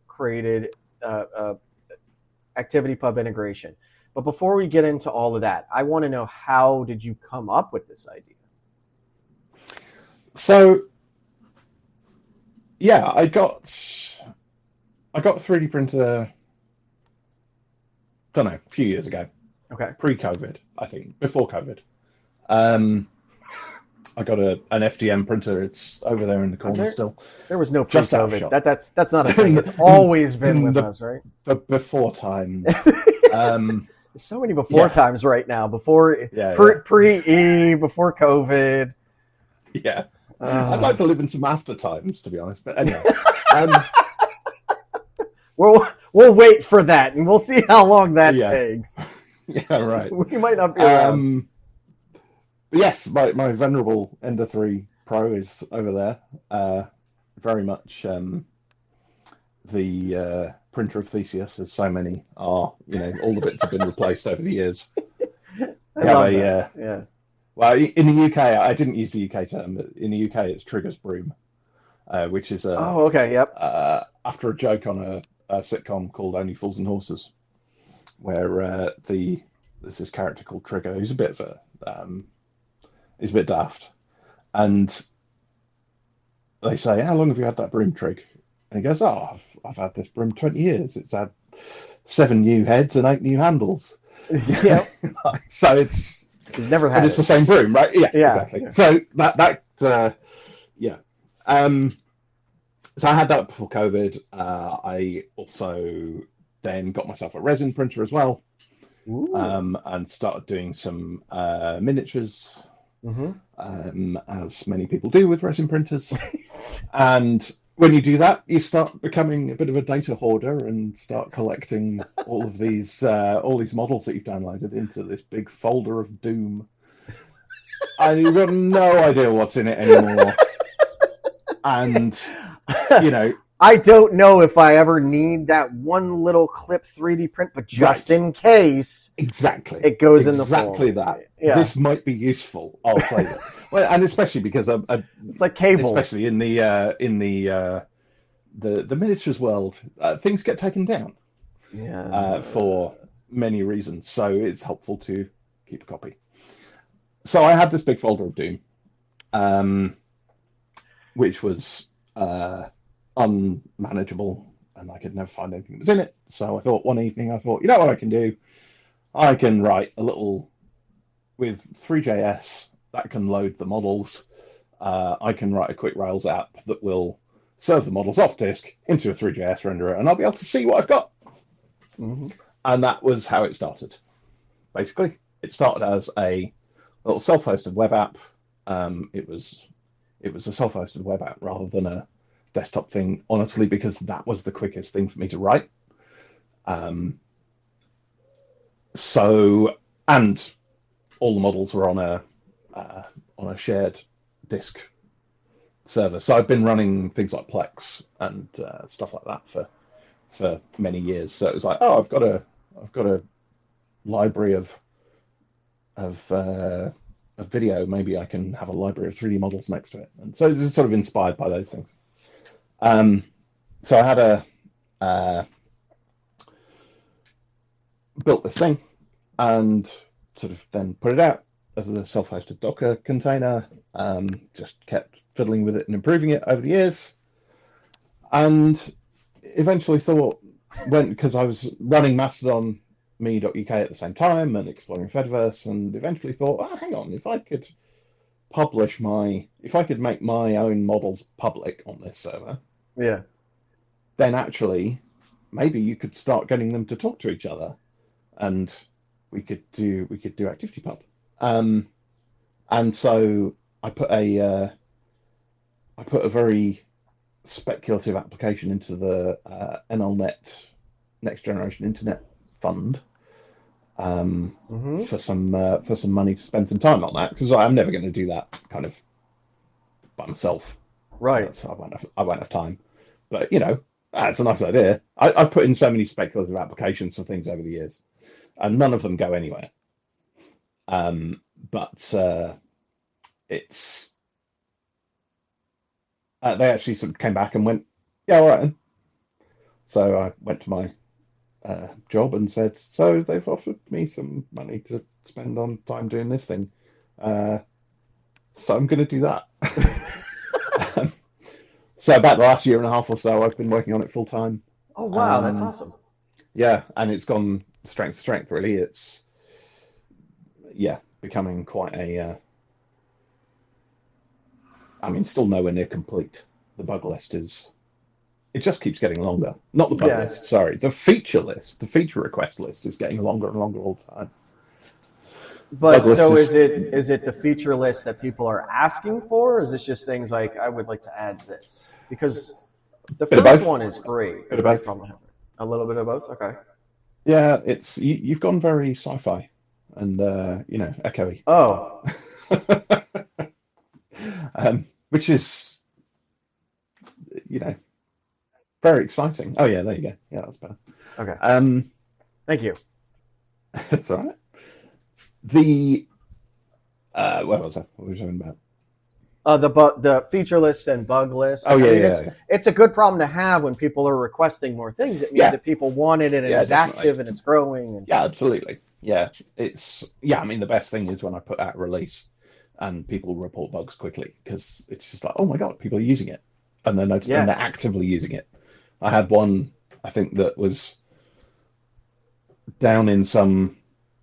created ActivityPub integration. But before we get into all of that, I want to know, how did you come up with this idea? So, I got a 3D printer, don't know, a few years ago. Okay. Pre-COVID, I think, before COVID. I got an FDM printer. It's over there in the corner still. There was no pre-COVID. That's not a thing. It's always been with us, right? The before times. There's so many before times right now. Before pre-E, before COVID. Yeah. I'd like to live in some after times, to be honest. But anyway. We'll wait for that, and we'll see how long that takes. Yeah, right. We might not be around. Yes, my venerable Ender 3 Pro is over there. Very much the printer of Theseus, as so many are. All the bits have been replaced over the years. Well, in the UK, I didn't use the UK term, but in the UK it's Trigger's Broom, which is after a joke on a sitcom called Only Fools and Horses, where there's this character called Trigger who's a bit daft, and they say, "How long have you had that broom, Trig?" And he goes, "Oh, I've had this broom 20 years. It's had 7 new heads and 8 new handles." Yeah. So it's never had. It's the same broom, right? Yeah, exactly. Yeah. So so I had that before COVID. I also then got myself a resin printer as well, and started doing some miniatures, as many people do with resin printers. And when you do that, you start becoming a bit of a data hoarder and start collecting all these models that you've downloaded into this big folder of doom. And you've got no idea what's in it anymore. And I don't know if I ever need that one little clip 3D print, but just in case, it goes in the folder. Exactly that. Yeah. This might be useful. I'll say that. Well, and especially because it's like cables, especially in the miniatures world, things get taken down. For many reasons. So it's helpful to keep a copy. So I had this big folder of Doom, which was unmanageable, and I could never find anything that was in it. So I thought one evening, you know what I can do? I can write a little with 3JS that can load the models. I can write a quick Rails app that will serve the models off disk into a 3JS renderer, and I'll be able to see what I've got. And that was how it started. Basically, it started as a little self-hosted web app. It was a self-hosted web app rather than a desktop thing, honestly, because that was the quickest thing for me to write. And all the models were on a shared disk server. So I've been running things like Plex and stuff like that for many years. So it was like, oh, I've got a library of video. Maybe I can have a library of 3D models next to it. And so it's sort of inspired by those things. So I had built this thing and sort of then put it out as a self-hosted Docker container. Just kept fiddling with it and improving it over the years. And eventually because I was running Mastodon me.uk at the same time and exploring Fediverse, and eventually thought, oh, hang on, if I could make my own models public on this server, then actually maybe you could start getting them to talk to each other, and we could do ActivityPub. And so I put a very speculative application into the NLNet Next Generation Internet Fund for some money to spend some time on that, because I'm never going to do that kind of by myself. Right. So I won't have time. But that's a nice idea. I've put in so many speculative applications for things over the years, and none of them go anywhere. But it's they actually sort of came back and went, yeah, all right then. So I went to my job and said, so they've offered me some money to spend on time doing this thing, so I'm going to do that. So about the last year and a half or so, I've been working on it full time. Oh wow, that's awesome. Yeah, and it's gone strength to strength, really. It's becoming quite a still nowhere near complete. The bug list it just keeps getting longer. Not the bug list, sorry. The feature list, the feature request list is getting longer and longer all the time. But so is it the feature list that people are asking for, or is this just things like, I would like to add this? Because the first one is great. Bit of both. A little bit of both? Okay. Yeah, it's you've gone very sci-fi and echoey. Oh. Which is very exciting. Oh yeah, there you go. Yeah, that's better. Okay. Thank you. That's all right. The where was I? What were we talking about? The feature list and bug list. Oh It's a good problem to have when people are requesting more things. It means that people want it and it's active and it's growing. And... Yeah, absolutely. Yeah, the best thing is when I put out a release and people report bugs quickly, because it's just like, oh my god, people are using it, and they're noticing they're actively using it. I had one, I think, that was down in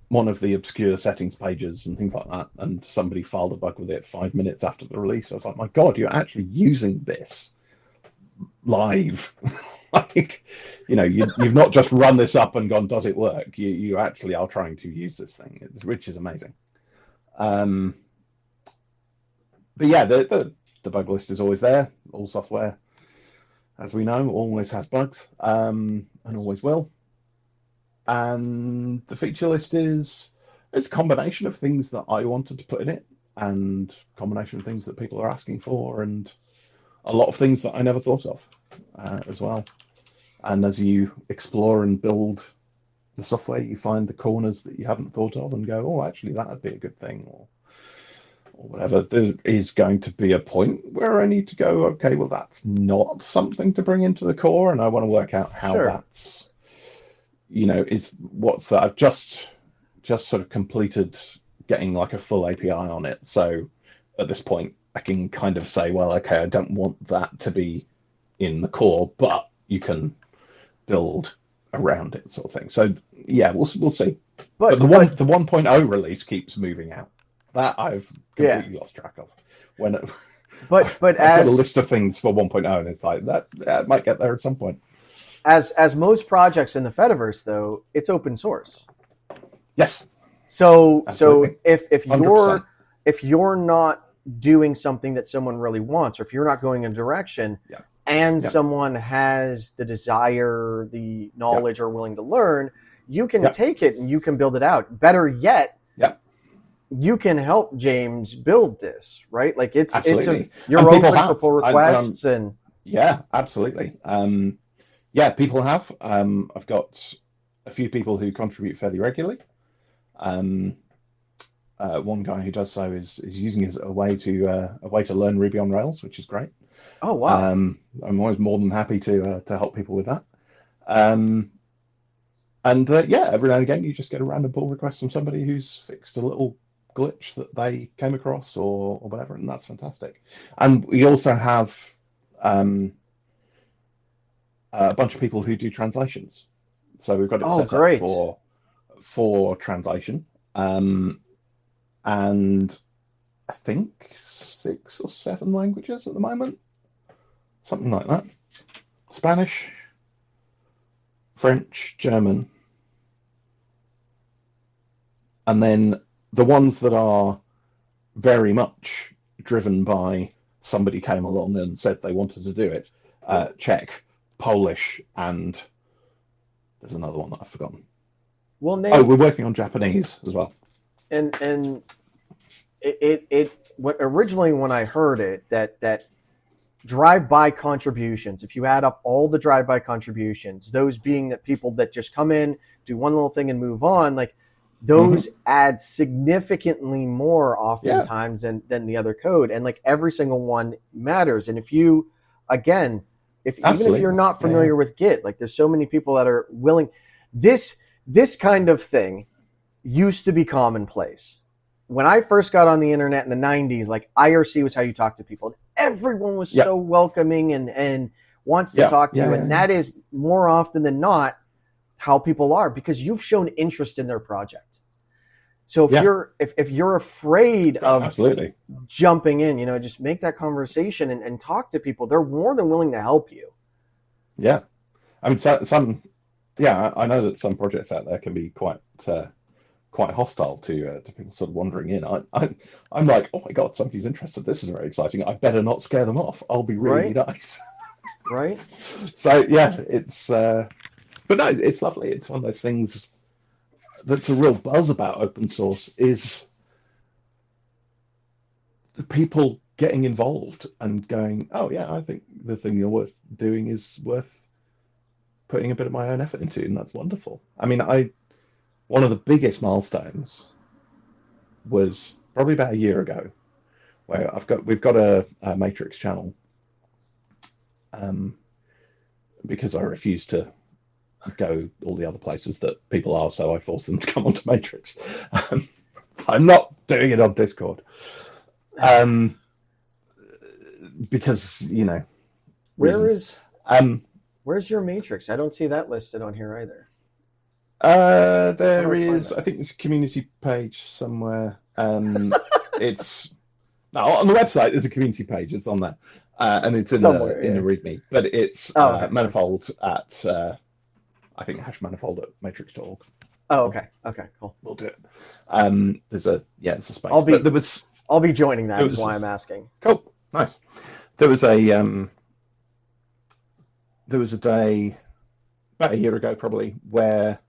one of the obscure settings pages and things like that, and somebody filed a bug with it 5 minutes after the release. I was like, my god, you're actually using this live. You've not just run this up and gone, does it work? You actually are trying to use this thing, which is amazing. But yeah, the bug list is always there. All software, as we know, always has bugs, and always will. And the feature list is a combination of things that I wanted to put in it, and a combination of things that people are asking for, and a lot of things that I never thought of as well. And as you explore and build the software, you find the corners that you haven't thought of and go, oh, actually, that would be a good thing, or whatever. There is going to be a point where I need to go, okay, well, that's not something to bring into the core, and I want to work out how that's, what's that? I've just sort of completed getting like a full API on it. So at this point, I can kind of say, well, okay, I don't want that to be in the core, but you can build around it, sort of thing. So yeah, we'll see. But the 1.0 release keeps moving out. That I've completely lost track of. But I've got a list of things for 1.0, and it's like that might get there at some point. as most projects in the Fediverse, though, it's open source. Yes. So Absolutely. if 100%. you're not doing something that someone really wants, or if you're not going in a direction, Yeah. and Yeah. someone has the desire, the knowledge, or willing to learn, you can Yeah. take it and you can build it out. Better yet, Yeah. you can help James build this, right? Like Absolutely. you're And people open for have. pull requests and Yeah, absolutely. Yeah, people have. I've got a few people who contribute fairly regularly. One guy who does so is using it as a way to learn Ruby on Rails, which is great. oh wow. I'm always more than happy to help people with that. And yeah, every now and again you just get a random pull request from somebody who's fixed a little glitch that they came across or whatever, and that's fantastic. And we also have a bunch of people who do translations. So we've got it set great. up for translation. And I think 6 or 7 languages at the moment, something like that. Spanish, French, German, and then the ones that are very much driven by somebody came along and said they wanted to do it, Czech, Polish, and there's another one that I've forgotten. Well, we're working on Japanese as well. And originally when I heard it, that drive-by contributions, if you add up all the drive-by contributions, those being that people that just come in, do one little thing and move on, like those add significantly more oftentimes than the other code. And like every single one matters. And if you, again, even if you're not familiar with Git, like there's so many people that are willing, this kind of thing used to be commonplace. When I first got on the internet in the 90s, like IRC was how you talk to people. Everyone was so welcoming and wants to talk to you. And that is more often than not how people are, because you've shown interest in their project. So if you're afraid of absolutely jumping in, just make that conversation and talk to people. They're more than willing to help you. Yeah. I mean, I know that some projects out there can be quite hostile to people sort of wandering in. I'm like, oh my God, somebody's interested. This is very exciting. I better not scare them off. I'll be really nice. Right. So yeah, but no, it's lovely. It's one of those things that's a real buzz about open source is people getting involved and going, oh yeah, I think the thing you're worth doing is worth putting a bit of my own effort into, and that's wonderful. I mean, one of the biggest milestones was probably about a year ago, where we've got a Matrix channel, because I refused to go all the other places that people are, so I forced them to come onto Matrix. I'm not doing it on Discord, because where's your Matrix? I don't see that listed on here either. There is, I think there's a community page somewhere. It's on the website. There's a community page. It's on there, and it's in the README. But it's Manyfold at I think #Manyfold at matrix.org. Oh, okay, cool. We'll do it. There's a space. I'll be joining that. Is why I'm asking. Cool, nice. There was a day about a year ago, probably, where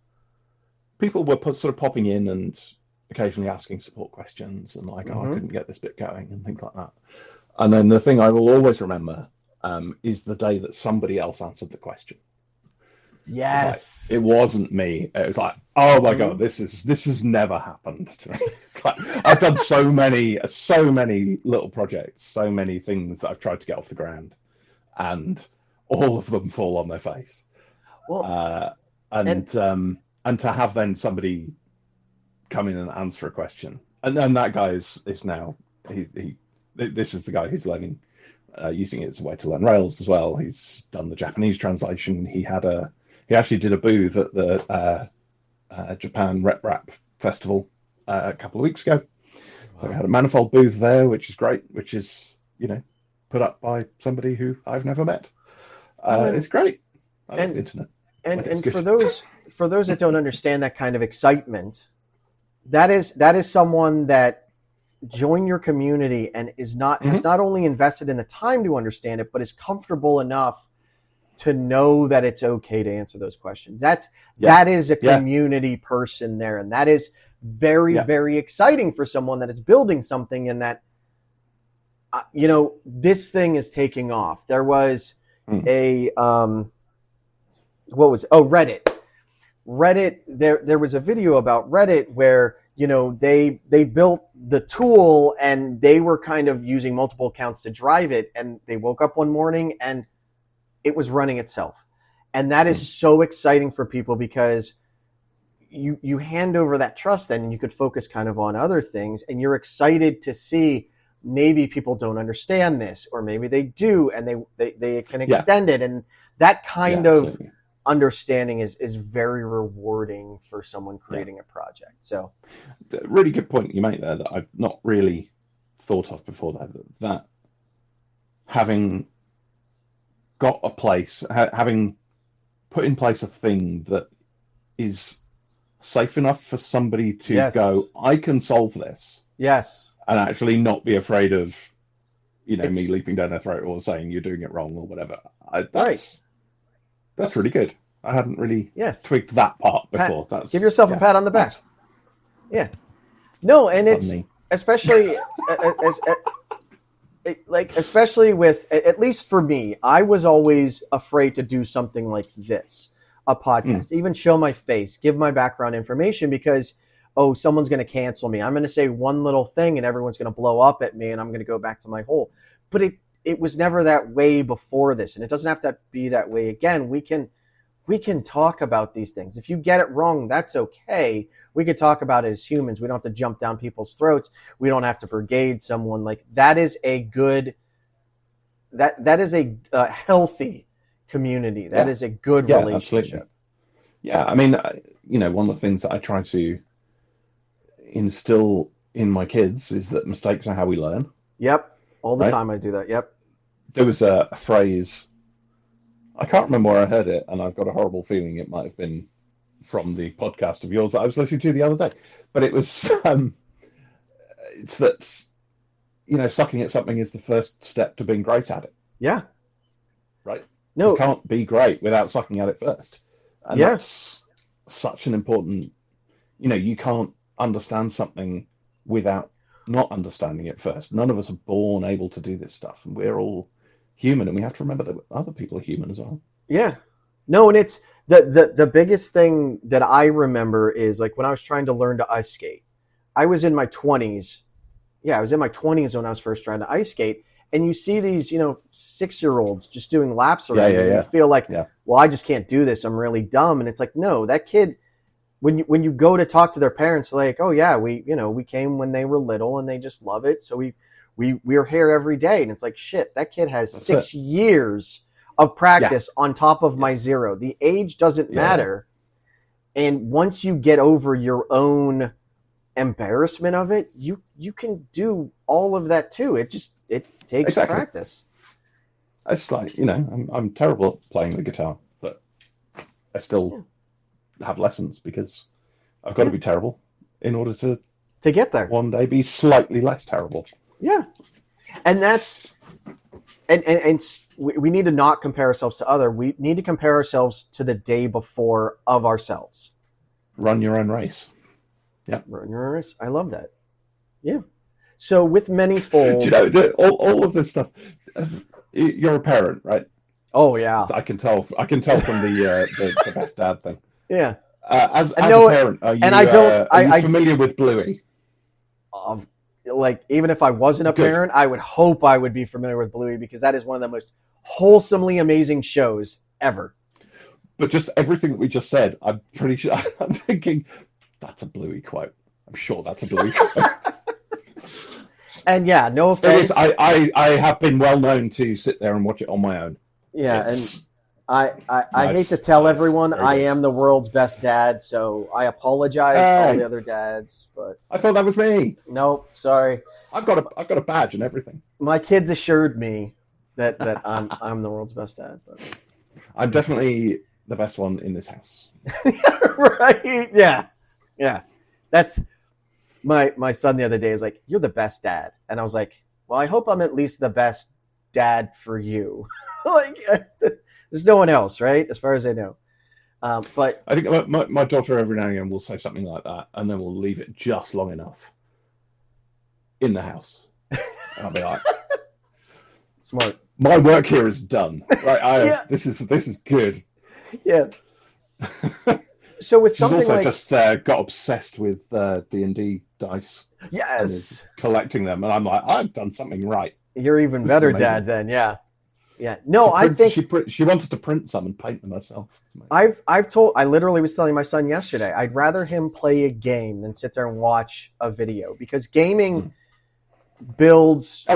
people were sort of popping in and occasionally asking support questions and like, oh, I couldn't get this bit going and things like that. And then the thing I will always remember is the day that somebody else answered the question. Yes. It wasn't me. It was like, oh my God, this has never happened to me. It's like, I've done so many little projects, so many things that I've tried to get off the ground, and all of them fall on their face. Well, and to have then somebody come in and answer a question, and then that guy is now this is the guy who's learning, using it as a way to learn Rails as well. He's done the Japanese translation. He actually did a booth at the Japan RepRap festival a couple of weeks ago. So we had a Manyfold booth there, which is great, which is put up by somebody who I've never met. It's great. I like the internet. And for those that don't understand that kind of excitement, that is someone that joined your community and is not has not only invested in the time to understand it, but is comfortable enough to know that it's okay to answer those questions. That is a community person there, and that is very very exciting for someone that is building something and that this thing is taking off. There was a Reddit. There was a video about Reddit where they built the tool and they were kind of using multiple accounts to drive it, and they woke up one morning and it was running itself. And that is so exciting for people because you hand over that trust then, and you could focus kind of on other things, and you're excited to see maybe people don't understand this, or maybe they do, and they can extend it. And that kind of understanding is very rewarding for someone creating a project. So really good point you make there that I've not really thought of before, that having got a place, having put in place a thing that is safe enough for somebody to go, I can solve this. Yes. And actually not be afraid of, me leaping down their throat or saying you're doing it wrong or whatever. That's really good. I hadn't really twigged that part before. Give yourself a pat on the back. Yeah. No, and it's especially especially with, at least for me, I was always afraid to do something like this, a podcast, even show my face, give my background information, because someone's going to cancel me. I'm going to say one little thing and everyone's going to blow up at me and I'm going to go back to my hole. But it was never that way before this, and it doesn't have to be that way again. We can talk about these things. If you get it wrong, that's okay. We could talk about it as humans. We don't have to jump down people's throats. We don't have to brigade someone. Like, that is a good, that is a healthy community. That is a good relationship. Absolutely. Yeah. I mean, one of the things that I try to instill in my kids is that mistakes are how we learn. Yep. All the time I do that. Yep. There was a phrase, I can't remember where I heard it, and I've got a horrible feeling it might have been from the podcast of yours that I was listening to the other day. But it was, it's that, sucking at something is the first step to being great at it. Yeah. Right? No. You can't be great without sucking at it first. And that's such an important, you can't understand something without not understanding it first. None of us are born able to do this stuff, and we're all human, and we have to remember that other people are human as well. Yeah. No, and it's the biggest thing that I remember is, like, when I was trying to learn to ice skate, I was in my 20s. Yeah, I was in my 20s when I was first trying to ice skate, and you see these, 6-year-olds just doing laps around you, and you feel like, well, I just can't do this. I'm really dumb. And it's like, no, that kid, when you go to talk to their parents, like, oh yeah, we came when they were little and they just love it. So we're here every day. And it's like, shit, that kid has 6 years of practice on top of my 0. The age doesn't matter. And once you get over your own embarrassment of it, you can do all of that too. It takes practice. It's like, I'm terrible at playing the guitar, but I still have lessons because I've got to be terrible in order to get there. One day be slightly less terrible. Yeah. And that's, and we need to not compare ourselves to other. We need to compare ourselves to the day before of ourselves. Run your own race. Yeah. Run your own race. I love that. Yeah. So with Manyfold, all of this stuff, you're a parent, right? Oh yeah. I can tell from the best dad thing. Yeah. As a parent, are you familiar with Bluey? Like, even if I wasn't a parent, I would hope I would be familiar with Bluey, because that is one of the most wholesomely amazing shows ever. But just everything that we just said, I'm pretty sure, I'm thinking, that's a Bluey quote. I'm sure that's a Bluey quote. And yeah, no offense. I have been well known to sit there and watch it on my own. Yeah, and I hate to tell everyone I am the world's best dad, so I apologize to all the other dads. But I thought that was me. Nope, sorry. I've got a badge and everything. My kids assured me that I'm the world's best dad. But I'm definitely the best one in this house. Right? Yeah. That's my son the other day is like, "You're the best dad," and I was like, "Well, I hope I'm at least the best dad for you." Like, there's no one else, right? As far as I know. But I think my daughter every now and again will say something like that, and then we'll leave it just long enough in the house, and I'll be like, smart. My work here is done. Right? Yeah. This is good. Yeah. So with She's something also like just got obsessed with D&D dice. yes, And is collecting them, and I'm like, I've done something right. You're even This better dad then. Yeah. No, I think she wanted to print some and paint them herself. I literally was telling my son yesterday, I'd rather him play a game than sit there and watch a video, because gaming builds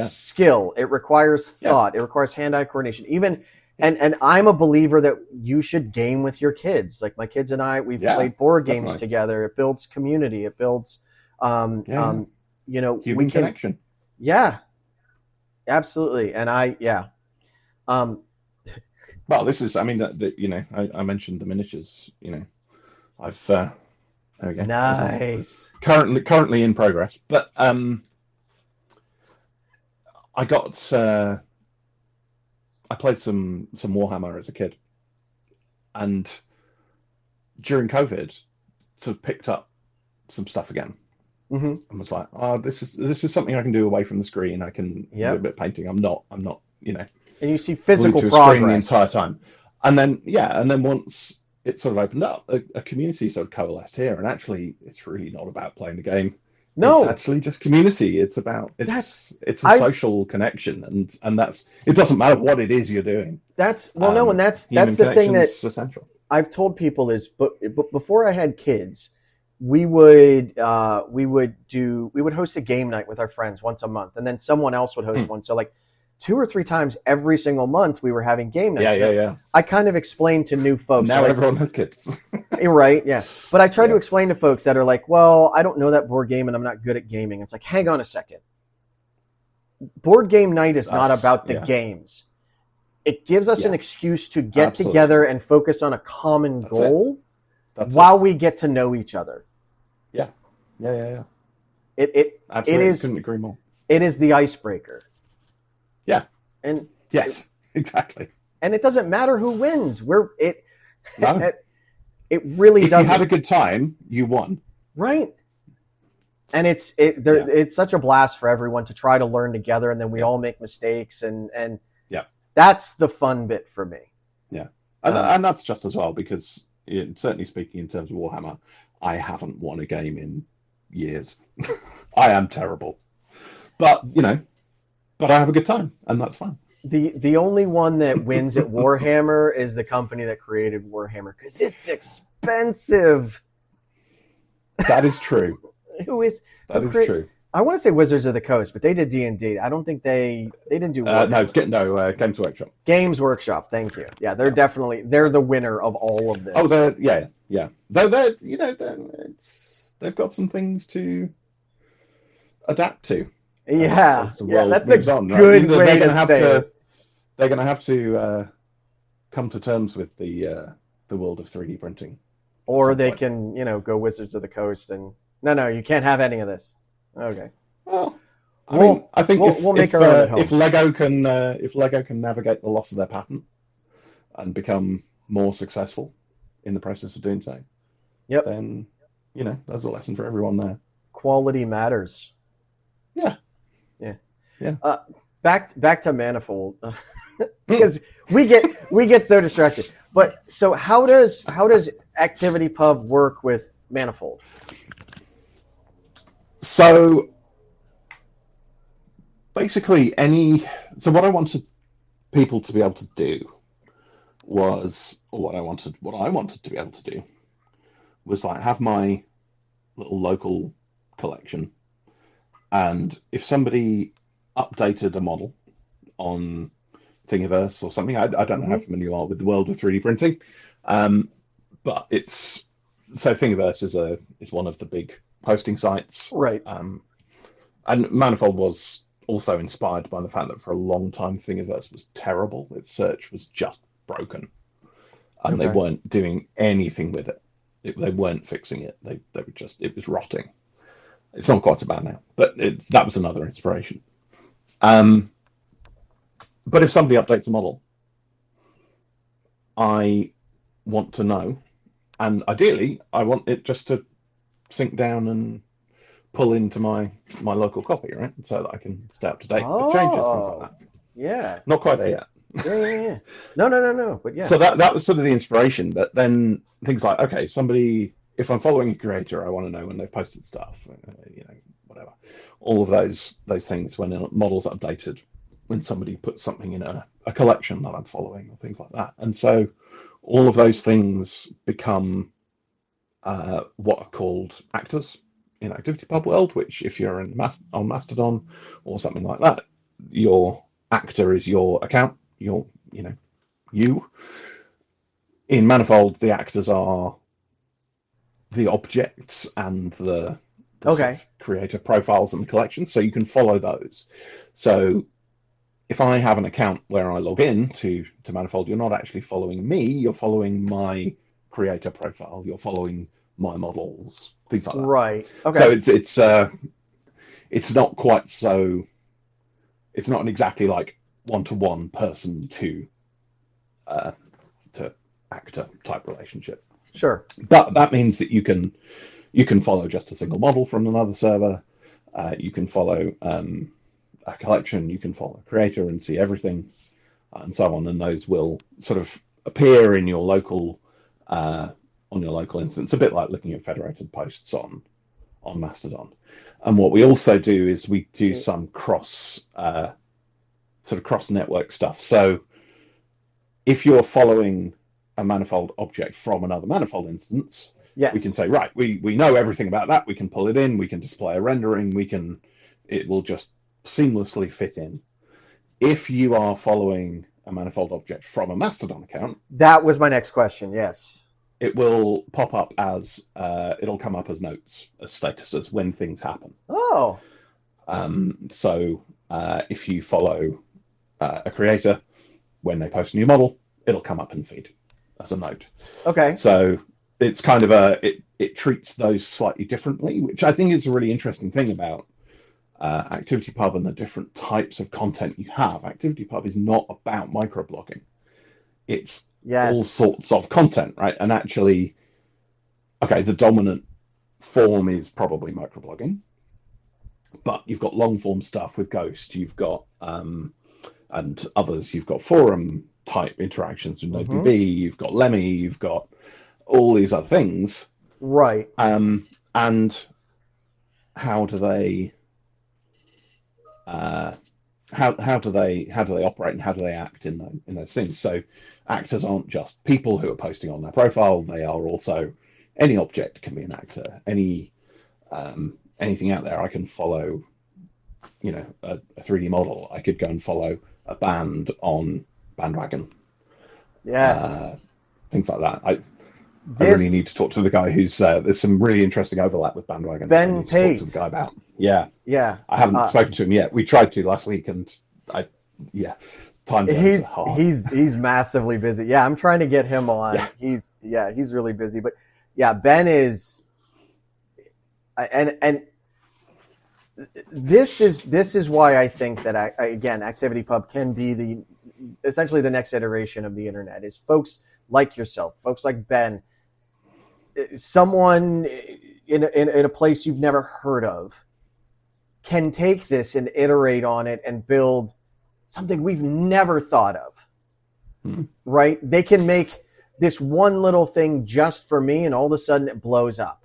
skill. It requires thought. It requires hand-eye coordination. Even and I'm a believer that you should game with your kids. Like my kids and I, we've played board games together. It builds community. It builds human connection. Yeah. Absolutely. And well, this is, I mean, I mentioned the miniatures, I've, there we go. Nice. Currently in progress, but, I played some Warhammer as a kid, and during COVID, sort of picked up some stuff again, and was like, "Oh, this is something I can do away from the screen. I can do a bit of painting. I'm not, And you see physical progress the entire progress. time, and then once it sort of opened up, a community sort of coalesced here, and actually, it's really not about playing the game. No, it's actually just community. It's about a social connection, and that's, it doesn't matter what it is you're doing. That's the thing that essential. I've told people is, but before I had kids, we would host a game night with our friends once a month, and then someone else would host one. So like 2 or 3 times every single month we were having game nights. Yeah. I kind of explained to new folks. Now everyone has kids. Right, yeah. But I try to explain to folks that are like, well, I don't know that board game and I'm not good at gaming. It's like, hang on a second. Board game night is not about the games. It gives us an excuse to get together and focus on a common goal while we get to know each other. Yeah. It is, couldn't agree more. It is the icebreaker. Yeah. And yes, exactly. And it doesn't matter who wins. It If really doesn't. you had a good time, you won. Right. And it's such a blast for everyone to try to learn together, and then we all make mistakes, and that's the fun bit for me. Yeah. And that's just as well, because certainly speaking in terms of Warhammer, I haven't won a game in years. I am terrible. But but I have a good time, and that's fine. The only one that wins at Warhammer is the company that created Warhammer, because it's expensive. That is true. That is true. I want to say Wizards of the Coast, but they did D&D. I don't think they didn't do Warhammer. Games Workshop. Games Workshop, thank you. Yeah, they're the winner of all of this. Oh, yeah. Though they've got some things to adapt to. As the world that's moves on, good right? way to say it. They're going to have to come to terms with the world of 3D printing. Or they can, go Wizards of the Coast and no, you can't have any of this. Okay. Well, I think we'll make our own at home. If Lego can navigate the loss of their patent and become more successful in the process of doing so, then there's a lesson for everyone there. Quality matters. Yeah. Back to Manyfold, because we get so distracted. But so how does Activity Pub work with Manyfold? So basically, what I wanted people to be able to do was, or what I wanted to be able to do was like have my little local collection, and if somebody updated a model on Thingiverse or something, I don't know how familiar you are with the world of 3D printing, but Thingiverse is one of the big posting sites, right? And Manyfold was also inspired by the fact that for a long time Thingiverse was terrible. Its search was just broken, and they weren't doing anything with it. They weren't fixing it. They were just, it was rotting. It's not quite so bad now, but that was another inspiration. But if somebody updates a model, I want to know, and ideally, I want it just to sync down and pull into my local copy, right? So that I can stay up to date with changes, things like that. Yeah. Not quite there yet. Yeah. No. But yeah. So that was sort of the inspiration. But then things like, okay, somebody, if I'm following a creator, I want to know when they've posted stuff, whatever. All of those things, when a model's updated, when somebody puts something in a collection that I'm following, or things like that. And so all of those things become what are called actors in ActivityPub world, which if you're on Mastodon or something like that, your actor is your account, you. In Manyfold, the actors are the objects and the sort of creator profiles and the collections, so you can follow those. So if I have an account where I log in to Manyfold, you're not actually following me, you're following my creator profile, you're following my models, things like that. Right. Okay. So it's not quite so, it's not an exactly like one-to-one person to actor type relationship. Sure. But that means that you can follow just a single model from another server. You can follow a collection. You can follow a creator and see everything, and so on. And those will sort of appear in your local instance, a bit like looking at federated posts on Mastodon. And what we also do is we do some cross network stuff. So if you're following a Manyfold object from another Manyfold instance, we can say, right, we know everything about that. We can pull it in. We can display a rendering. It will just seamlessly fit in. If you are following a Manyfold object from a Mastodon account, that was my next question. Yes, it will pop up as it'll come up as notes, as statuses when things happen. Oh, so if you follow a creator, when they post a new model, it'll come up in feed as a note. Okay. So it's kind of it treats those slightly differently, which I think is a really interesting thing about ActivityPub and the different types of content you have. ActivityPub is not about microblogging. It's all sorts of content, right? And actually, okay, the dominant form is probably microblogging, but you've got long form stuff with Ghost, you've got and others, you've got forum type interactions with NodeDB, you've got Lemmy, you've got all these other things, right? And how do they how do they operate and how do they act in those things? So actors aren't just people who are posting on their profile; they are also any object can be an actor. Anything out there, I can follow. A 3D model. I could go and follow a band on Bandwagon. Yes. Things like that. I really need to talk to the guy who's there's some really interesting overlap with Bandwagon. Ben Pate. Talk to the guy about. Yeah. I haven't spoken to him yet. We tried to last week, and time. He's massively busy. Yeah, I'm trying to get him on. Yeah. He's really busy, but yeah, Ben is, and this is why I think that again, ActivityPub can be essentially the next iteration of the internet. Is folks like yourself, folks like Ben, someone in a place you've never heard of, can take this and iterate on it and build something we've never thought of. Right? They can make this one little thing just for me, and all of a sudden it blows up.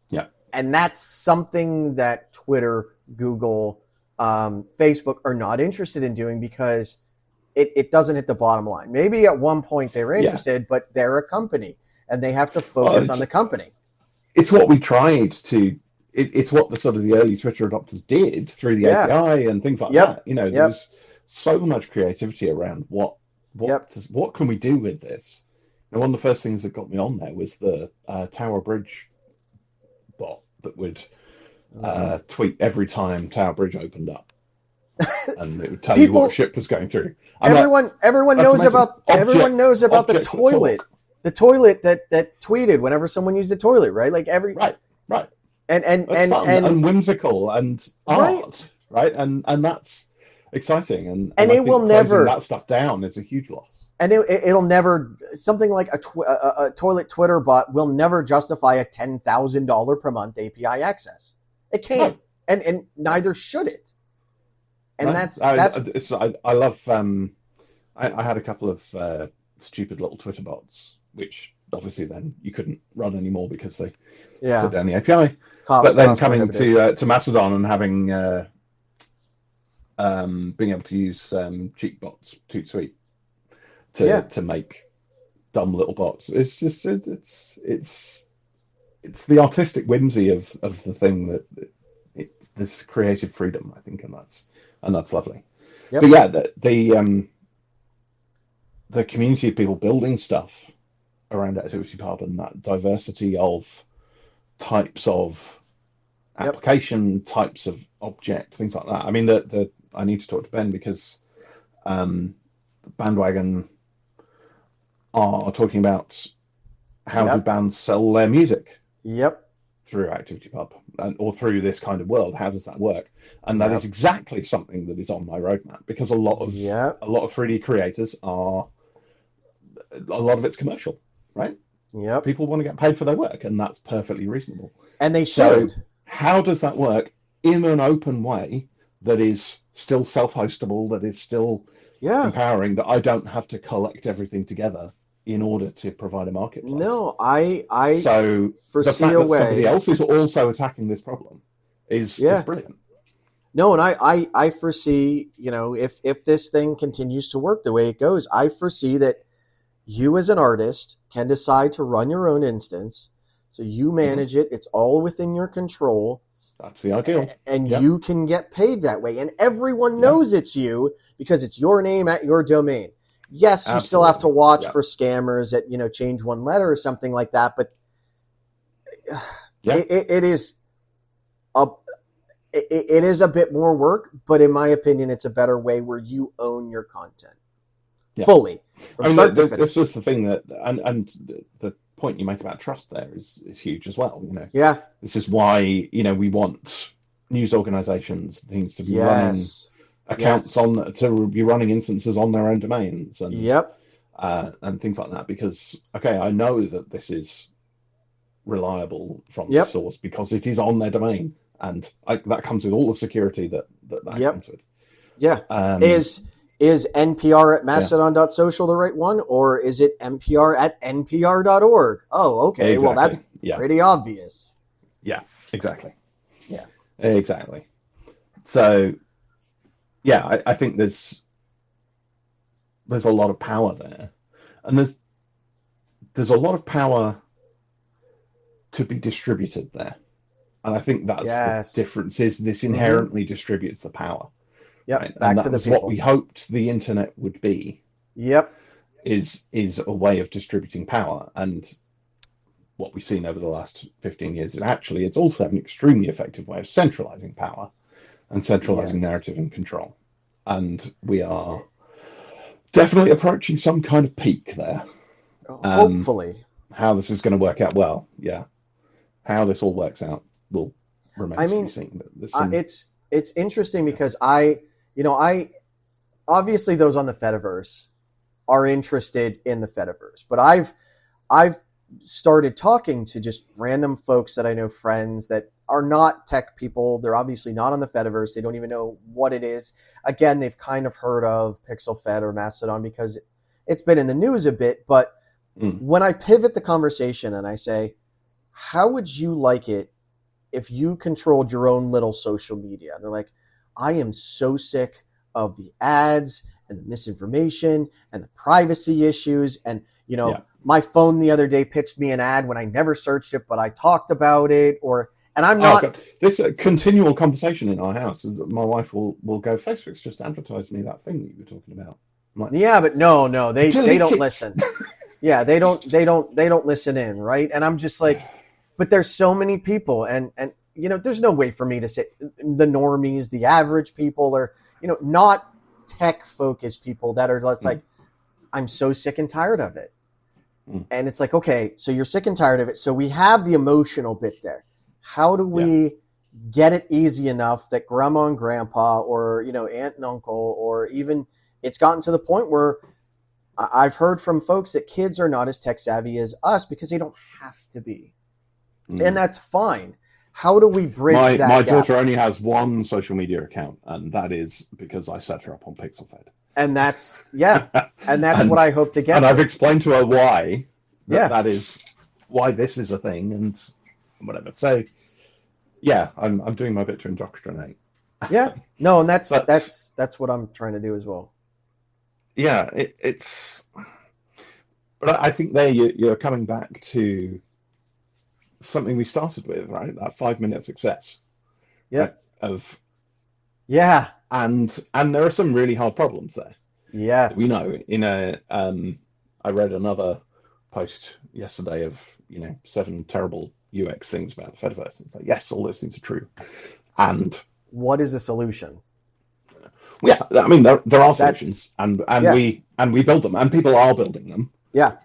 Yeah. And that's something that Twitter, Google, Facebook are not interested in doing, because it doesn't hit the bottom line. Maybe at one point they were interested, but they're a company and they have to focus on the company. It's what we tried to. It's what the sort of the early Twitter adopters did through the API and things like that. There's so much creativity around what can we do with this. And one of the first things that got me on there was the Tower Bridge bot that would tweet every time Tower Bridge opened up. and it would tell you what a ship was going through. Everyone knows about the toilet. The toilet that tweeted whenever someone used the toilet, right? Like right. And fun and whimsical and art, right? And that's exciting. And it will never, that stuff down is a huge loss. And it'll never, something like a toilet Twitter bot will never justify a $10,000 per month API access. It can't, and neither should it. And that's I love. I had a couple of stupid little Twitter bots, which obviously then you couldn't run anymore because they took down the API. But then coming to Mastodon and having being able to use cheap bots, Toot Sweet, to make dumb little bots. It's just it's the artistic whimsy of the thing that this creative freedom, I think, and that's lovely. Yep. But yeah, the community of people building stuff around ActivityPub and that diversity of types of application, types of object, things like that. I mean, I need to talk to Ben because the Bandwagon are talking about how do bands sell their music through ActivityPub or through this kind of world. How does that work? And that is exactly something that is on my roadmap, because a lot of 3D creators are, a lot of it's commercial, right? Yep. People want to get paid for their work, and that's perfectly reasonable. And they should. So how does that work in an open way that is still self-hostable, that is still empowering, that I don't have to collect everything together in order to provide a marketplace? No, I so foresee the fact a that way. Somebody else is also attacking this problem is brilliant. No, and I foresee, if this thing continues to work the way it goes, I foresee that you as an artist can decide to run your own instance. So you manage it. It's all within your control. That's the ideal. And you can get paid that way. And everyone knows it's you because it's your name at your domain. Yes, you still have to watch for scammers that, change one letter or something like that. But it is a bit more work. But in my opinion, it's a better way where you own your content fully. This is the thing that, and the point you make about trust there is huge as well. This is why we want news organizations, things to be running accounts to be running instances on their own domains and things like that, because I know that this is reliable from the source because it is on their domain, and that comes with all the security that comes with. Is NPR at mastodon.social the right one, or is it NPR at npr.org? Oh, okay. Exactly. Well, that's pretty obvious. Yeah, exactly. Yeah, exactly. So, I think there's a lot of power there, and there's a lot of power to be distributed there, and I think that's the difference. Is this inherently distributes the power? Yep. Right? Back and to the was people. What we hoped the internet would be. Yep. Is a way of distributing power, and what we've seen over the last 15 years is actually it's also an extremely effective way of centralizing power and centralizing narrative and control. And we are definitely approaching some kind of peak there. Hopefully. How this is going to work out, how this all works out will remain to be seen. But it's interesting because I obviously those on the Fediverse are interested in the Fediverse, but I've started talking to just random folks that I know, friends that are not tech people. They're obviously not on the Fediverse. They don't even know what it is. Again, they've kind of heard of PixelFed or Mastodon because it's been in the news a bit. But when I pivot the conversation and I say, how would you like it if you controlled your own little social media? And they're like, I am so sick of the ads and the misinformation and the privacy issues. And, my phone the other day pitched me an ad when I never searched it, but I talked about it. And I'm not. This continual conversation in our house is that my wife will go, Facebook's just advertised me that thing that you were talking about. I'm like, but no, they don't listen. They don't listen in, right? And I'm just like, but there's so many people, and there's no way for me to say the normies, the average people, or not tech focused people that are like, I'm so sick and tired of it. And it's like, okay, so you're sick and tired of it. So we have the emotional bit there. How do we get it easy enough that grandma and grandpa or, aunt and uncle, or even it's gotten to the point where I've heard from folks that kids are not as tech savvy as us because they don't have to be. And that's fine. How do we bridge that My gap? daughter only has one social media account, and that is because I set her up on PixelFed. And that's, and what I hope to get And to. I've explained to her why that is why this is a thing and whatever. So, I'm doing my bit to indoctrinate. Yeah. No, and that's what I'm trying to do as well. Yeah, it's. But I think there you're coming back to something we started with, right? That 5-minute success. Yeah. Right? And there are some really hard problems there. Yes. We know. I read another post yesterday of 7 terrible UX things about the Fediverse. It's like, yes, all those things are true. And what is the solution? Yeah, I mean there are solutions, and we build them, and people are building them. Yeah.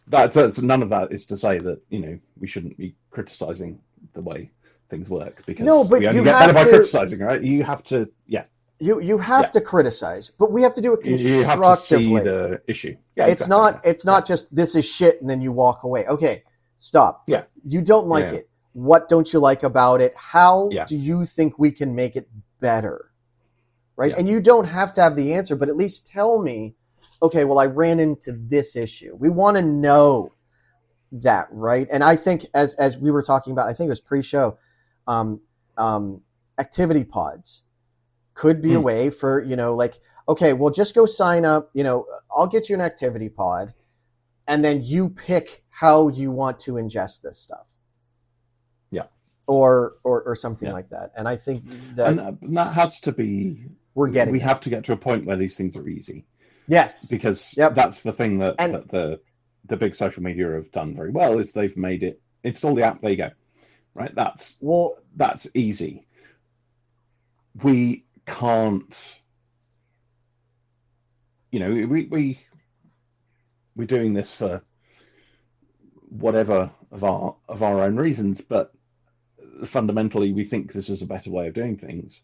That's none of that is to say that we shouldn't be criticizing the way things work, because we only get better by criticizing, right? You have to, You have to criticize, but we have to do it constructively. You have to see the issue. Yeah, it's not just this is shit and then you walk away. Okay, stop. Yeah. You don't like it. What don't you like about it? How do you think we can make it better? Right? Yeah. And you don't have to have the answer, but at least tell me, okay, well, I ran into this issue. We want to know that, right? And I think as we were talking about, I think it was pre-show, activity pods could be a way for, okay, well, just go sign up, I'll get you an activity pod, and then you pick how you want to ingest this stuff. Yeah. Or something like that. And I think that... And that has to be... We have to get to a point where these things are easy. Yes. Because that's the thing that the big social media have done very well, is they've made it... Install the app, there you go. Right? That's easy. We can't, we're doing this for whatever of our own reasons, but fundamentally we think this is a better way of doing things.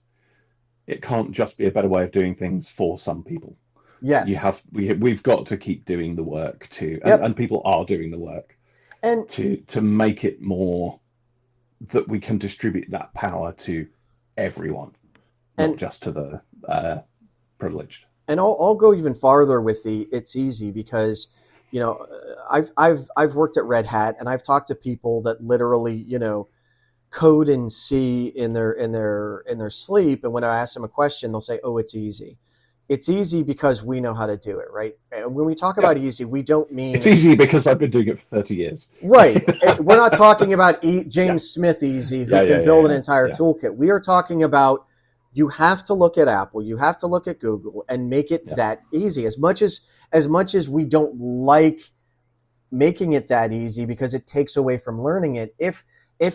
It can't just be a better way of doing things for some people. Yes. We've got to keep doing the work too, and people are doing the work, and to make it more that we can distribute that power to everyone. Not just to the privileged. And I'll go even farther with it's easy, because I've worked at Red Hat, and I've talked to people that literally code in C in their sleep, and when I ask them a question, they'll say, "Oh, it's easy." It's easy because we know how to do it, right? And when we talk about easy, we don't mean it's easy because I've been doing it for 30 years. Right. We're not talking about James Smith easy, who can build an entire toolkit. We are talking about, you have to look at Apple, you have to look at Google, and make it that easy. As much as we don't like making it that easy, because it takes away from learning it, if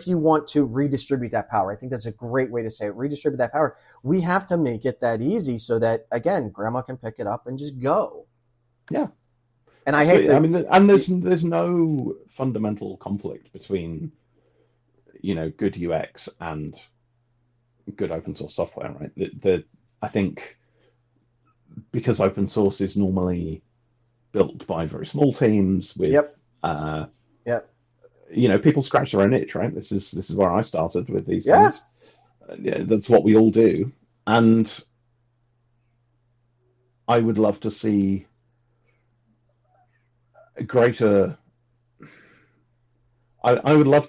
you want to redistribute that power, I think that's a great way to say it, redistribute that power, we have to make it that easy so that, again, grandma can pick it up and just go. Yeah. And I hate to... I mean, and there's no fundamental conflict between, good UX and good open source software, right? I think because open source is normally built by very small teams with people scratch their own itch, right? This is where I started with these things. That's what we all do, and I would love to see a greater. I would love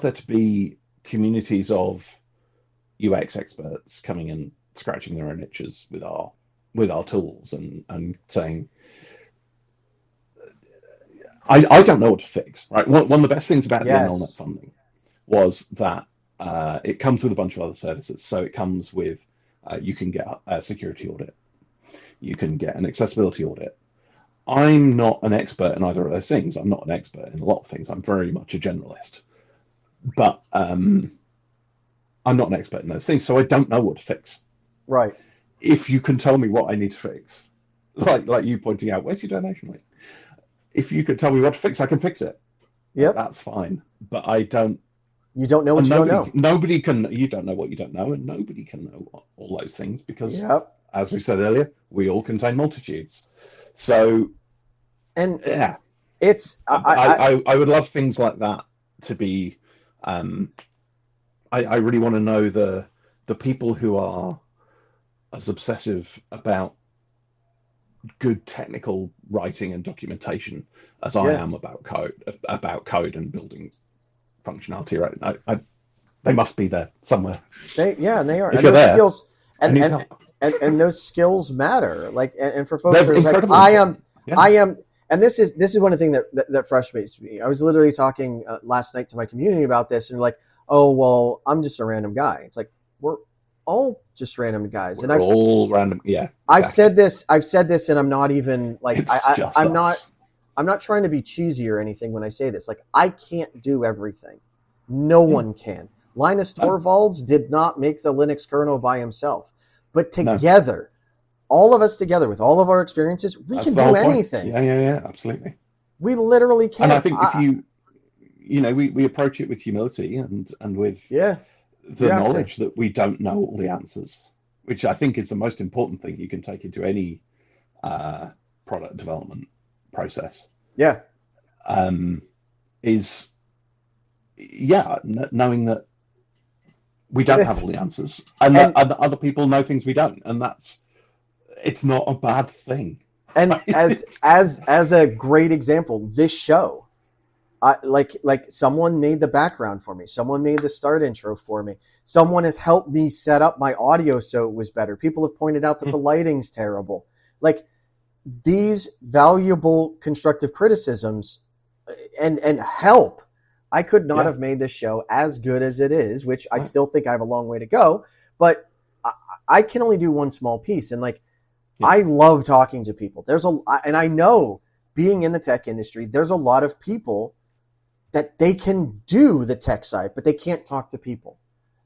there to be communities of UX experts coming and scratching their own itches with our tools and saying, I don't know what to fix, right? One of the best things about the NLNet funding was that it comes with a bunch of other services. So it comes with, you can get a security audit, you can get an accessibility audit. I'm not an expert in either of those things. I'm not an expert in a lot of things. I'm very much a generalist. But I'm not an expert in those things, so I don't know what to fix. Right. If you can tell me what I need to fix, like you pointing out, where's your donation link? If you could tell me what to fix, I can fix it. Yep. That's fine. But I don't. You don't know what you don't know. Nobody can. You don't know what you don't know, and nobody can know all those things because, Yep. as we said earlier, we all contain multitudes. So, and yeah, it's I would love things like that to be. I really want to know the people who are as obsessive about good technical writing and documentation as I am about code and building functionality. Right, they must be there somewhere. And they are. If And you're those there, skills and those skills matter. Like, and for folks they're who are like, incredibly I am, and this is one of the things that frustrates me. I was literally talking last night to my community about this, and like, oh well, I'm just a random guy. It's like, we're all just random guys, and all random. Yeah, exactly. I've said this, and I'm not even like I'm not trying to be cheesy or anything when I say this. Like, I can't do everything. No one can. Linus Torvalds did not make the Linux kernel by himself, but together, all of us together with all of our experiences, we can do anything. Yeah, absolutely. We literally can. And I think if we approach it with humility and with the knowledge that we don't know all the answers, which I think is the most important thing you can take into any product development process. Yeah. Knowing that we don't have all the answers, and that other people know things we don't, and it's not a bad thing. And right? as a great example, this show, like someone made the background for me, someone made the start intro for me, someone has helped me set up my audio so it was better. People have pointed out that the lighting's terrible. Like, these valuable constructive criticisms and help. I could not have made this show as good as it is, which I still think I have a long way to go, but I can only do one small piece. And like, I love talking to people. And I know, being in the tech industry, there's a lot of people that they can do the tech side, but they can't talk to people.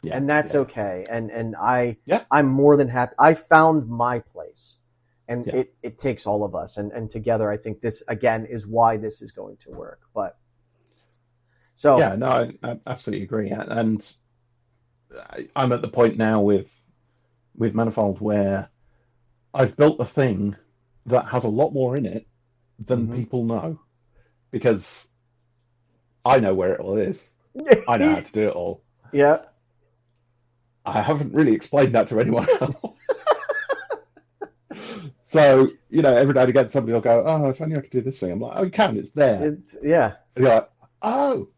Yeah, and that's okay. And I'm more than happy. I found my place. And it takes all of us. And together, I think this, again, is why this is going to work. But so. Yeah, no, I absolutely agree. And I'm at the point now with Manyfold where I've built a thing that has a lot more in it than people know. Because I know where it all is. I know how to do it all. Yeah. I haven't really explained that to anyone else. So, every now and again, somebody will go, oh, if only I could do this thing. I'm like, oh, you can, it's there. And you're like, oh.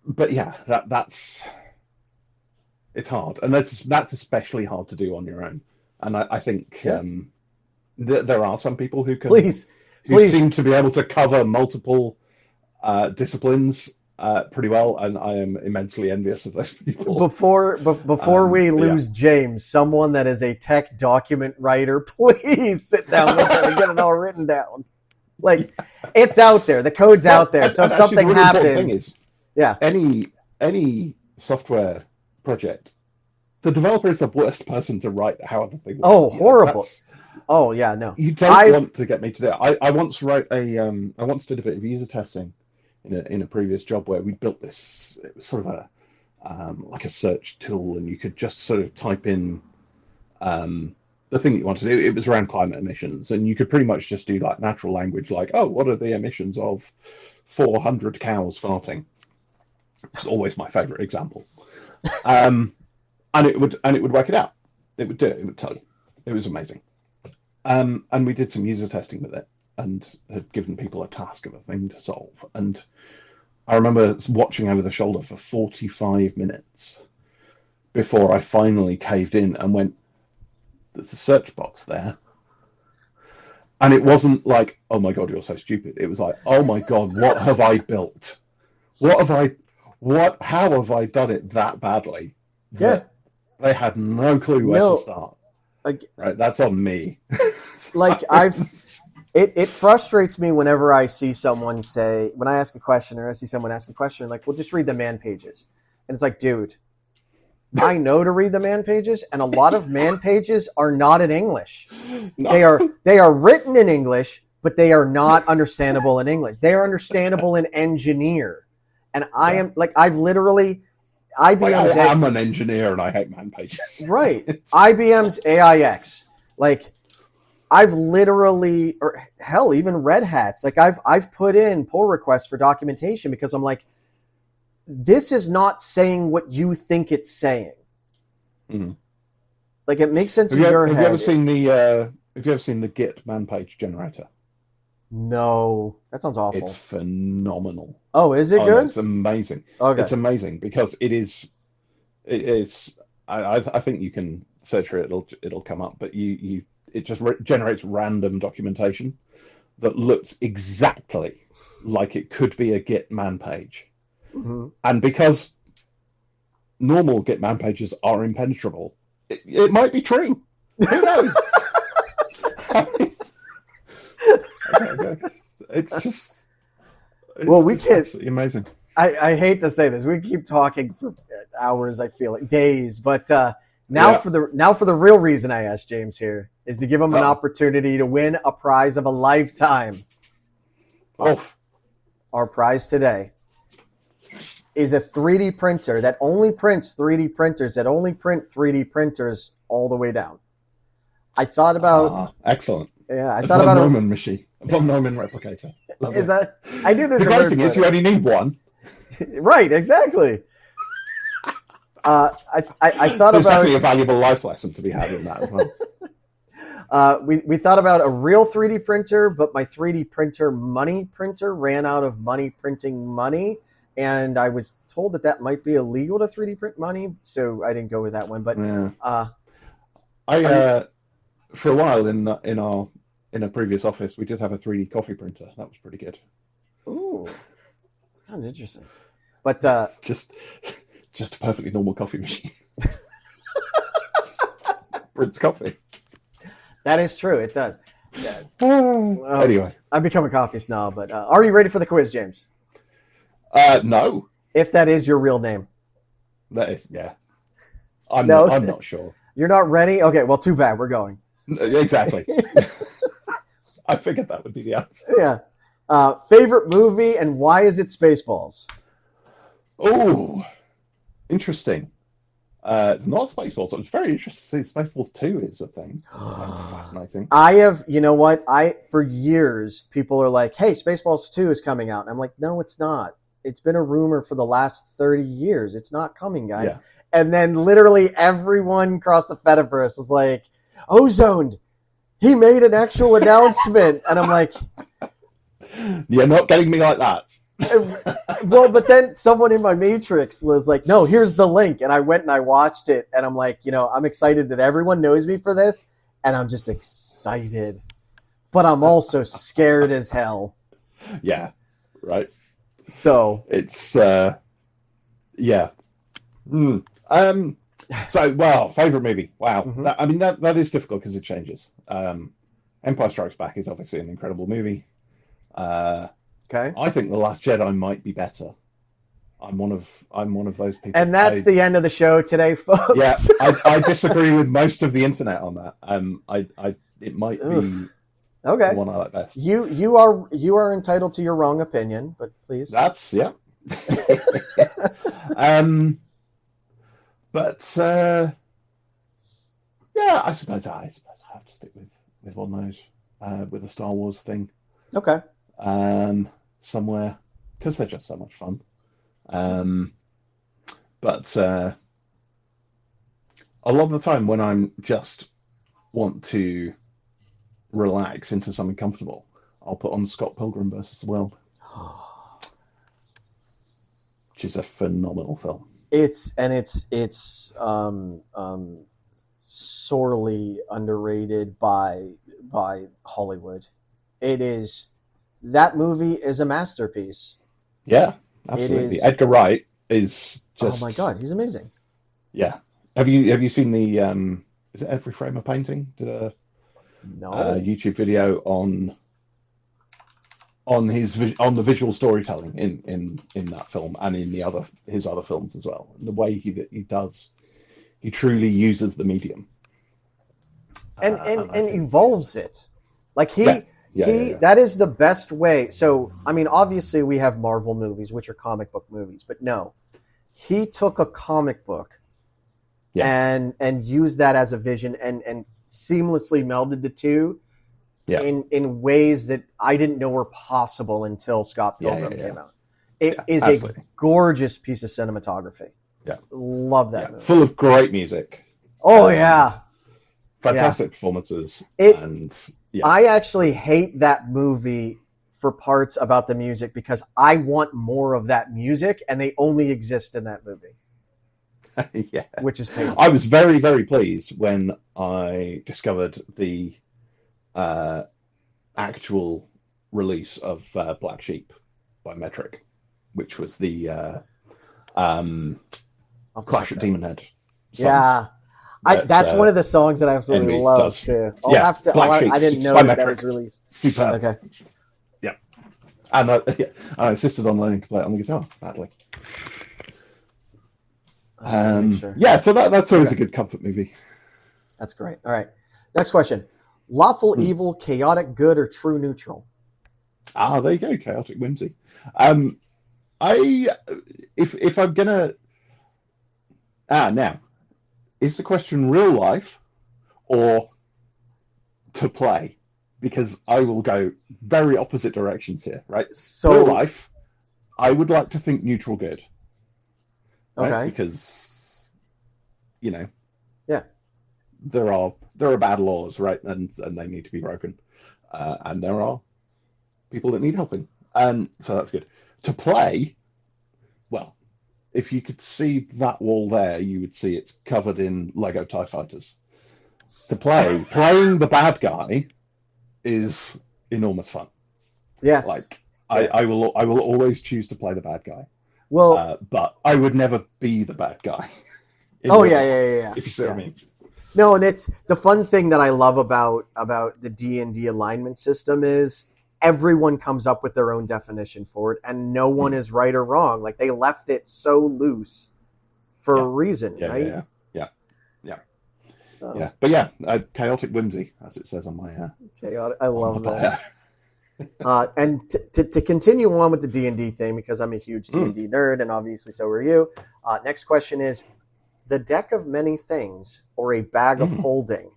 But yeah, that's hard. And that's especially hard to do on your own. And I think there are some people who can please seem to be able to cover multiple disciplines pretty well, and I am immensely envious of those people. Before we lose James, someone that is a tech document writer, please sit down with him and get it all written down. Like, it's out there, the code's out there. So if something happens, any software project, the developer is the worst person to write how everything works. Oh, horrible. Oh yeah, no. You don't want to get me to do it. I once did a bit of user testing in a previous job where we built this. It was sort of a like a search tool, and you could just sort of type in the thing that you want to do. It was around climate emissions, and you could pretty much just do like natural language, like, oh, what are the emissions of 400 cows farting? It's always my favorite example. And it would work it out. It would do it. It would tell you. It was amazing. And we did some user testing with it, and had given people a task of a thing to solve. And I remember watching over the shoulder for 45 minutes before I finally caved in and went, there's a search box there. And it wasn't like, oh my God, you're so stupid. It was like, oh my God, what have I built? How have I done it that badly? Yeah. They had no clue where to start. Like, right, that's on me. Like, it frustrates me whenever I see someone say, when I ask a question or I see someone ask a question, like, well, just read the man pages. And it's like, dude, I know to read the man pages, and a lot of man pages are not in English. No. They are written in English, but they are not understandable in English. They are understandable in engineer. And I am like, I've literally IBM's I am an engineer and I hate man pages. Right. IBM's AIX. Like, I've literally, or hell, even Red Hat's. Like, I've put in pull requests for documentation because I'm like, this is not saying what you think it's saying. Mm-hmm. Like, it makes sense in your head. Have you ever seen the Git man page generator? No, that sounds awful. It's phenomenal. Oh, is it good? No, it's amazing. Okay. It's amazing because it's. I think you can search for it. It'll come up, but it just generates random documentation that looks exactly like it could be a Git man page. Mm-hmm. And because normal Git man pages are impenetrable, it might be true. Who knows? It's just. We can't. Absolutely amazing. I hate to say this. We keep talking for hours. I feel like days, but now for the real reason I asked James here is to give him an opportunity to win a prize of a lifetime. Oh, our prize today is a 3D printer that only prints 3D printers that only print 3D printers all the way down. I thought about excellent. Yeah, I thought about a Neumann machine, a von Neumann replicator. Is that? I knew there's the great thing is you only need one. Right, exactly. I thought There's about definitely a valuable life lesson to be had in that as well. We thought about a real 3D printer, but my 3D printer money printer ran out of money printing money, and I was told that might be illegal to 3D print money, so I didn't go with that one. But I for a while in a previous office, we did have a 3D coffee printer. That was pretty good. Ooh, sounds interesting. But just a perfectly normal coffee machine. Prints coffee. That is true. It does. Anyway, I've become a coffee snob. But are you ready for the quiz, James? No. If that is your real name. That is, yeah. I'm not sure. You're not ready? Okay, well, too bad. We're going. Exactly. I figured that would be the answer. Yeah. Favorite movie and why is it Spaceballs? Oh, interesting. It's not Spaceballs. It's very interesting to see Spaceballs 2 is a thing. That's fascinating. You know what? For years, people are like, hey, Spaceballs 2 is coming out. And I'm like, no, it's not. It's been a rumor for the last 30 years. It's not coming, guys. Yeah. And then literally everyone across the Fediverse was like, Ozoned, he made an actual announcement. And I'm like, you're not getting me like that. Well, but then someone in my matrix was like, no, here's the link. And I went and I watched it. And I'm like, I'm excited that everyone knows me for this. And I'm just excited. But I'm also scared as hell. Yeah, right. So. It's, yeah. Favorite movie. Wow. Mm-hmm. That is difficult because it changes. Empire Strikes Back is obviously an incredible movie. Okay. I think The Last Jedi might be better. I'm one of those people. And that's the end of the show today, folks. Yeah, I disagree with most of the internet on that. It might be okay. The one I like best. You are entitled to your wrong opinion, but please. That's yeah. But yeah, I suppose I have to stick with one of those with the Star Wars thing. Okay. Somewhere because they're just so much fun. But a lot of the time when I'm just want to relax into something comfortable, I'll put on Scott Pilgrim versus the World, which is a phenomenal film. It's sorely underrated by Hollywood. It is. That movie is a masterpiece. Yeah, absolutely. Edgar Wright is just. Oh my God, he's amazing. Yeah. Have you seen the? Is it Every Frame a Painting? Did a YouTube video on the visual storytelling in that film and in his other films as well. And the way he does He truly uses the medium and I think, evolves it. Like yeah. that is the best way. So I mean, obviously we have Marvel movies, which are comic book movies, but no, he took a comic book and used that as a vision and seamlessly melded the two in ways that I didn't know were possible until Scott Pilgrim came out. It is absolutely a gorgeous piece of cinematography. Yeah, love that movie. Full of great music. Oh yeah, fantastic performances. I actually hate that movie for parts about the music because I want more of that music, and they only exist in that movie. Yeah, which is painful. I was very, very pleased when I discovered the actual release of Black Sheep by Metric, which was the Clash at Demon Head song. Yeah. That's one of the songs that I absolutely love too. I didn't know that was released. Superb. Okay. Yeah. And I insisted on learning to play it on the guitar badly. Yeah, so that's always a good comfort movie. That's great. All right. Next question. Lawful evil, chaotic good, or true neutral? There you go. Chaotic whimsy. If I'm gonna now, is the question real life or to play? Because I will go very opposite directions here, right? So real life, I would like to think neutral good. Right? Okay. Because yeah, there are bad laws, right? And they need to be broken. And there are people that need helping. And so that's good. To play, well, if you could see that wall there, you would see it's covered in Lego TIE Fighters. To play, playing the bad guy is enormous fun. Yes. I will always choose to play the bad guy. Well, but I would never be the bad guy. Yeah. If you see what I mean. No, and it's the fun thing that I love about the D&D alignment system is everyone comes up with their own definition for it, and no one is right or wrong. Like, they left it so loose for a reason, right? Yeah. But yeah, chaotic whimsy, as it says on my chaotic. I love that. And to continue on with the D&D thing, because I'm a huge D&D nerd, and obviously so are you. Next question is, the deck of many things or a bag of holding?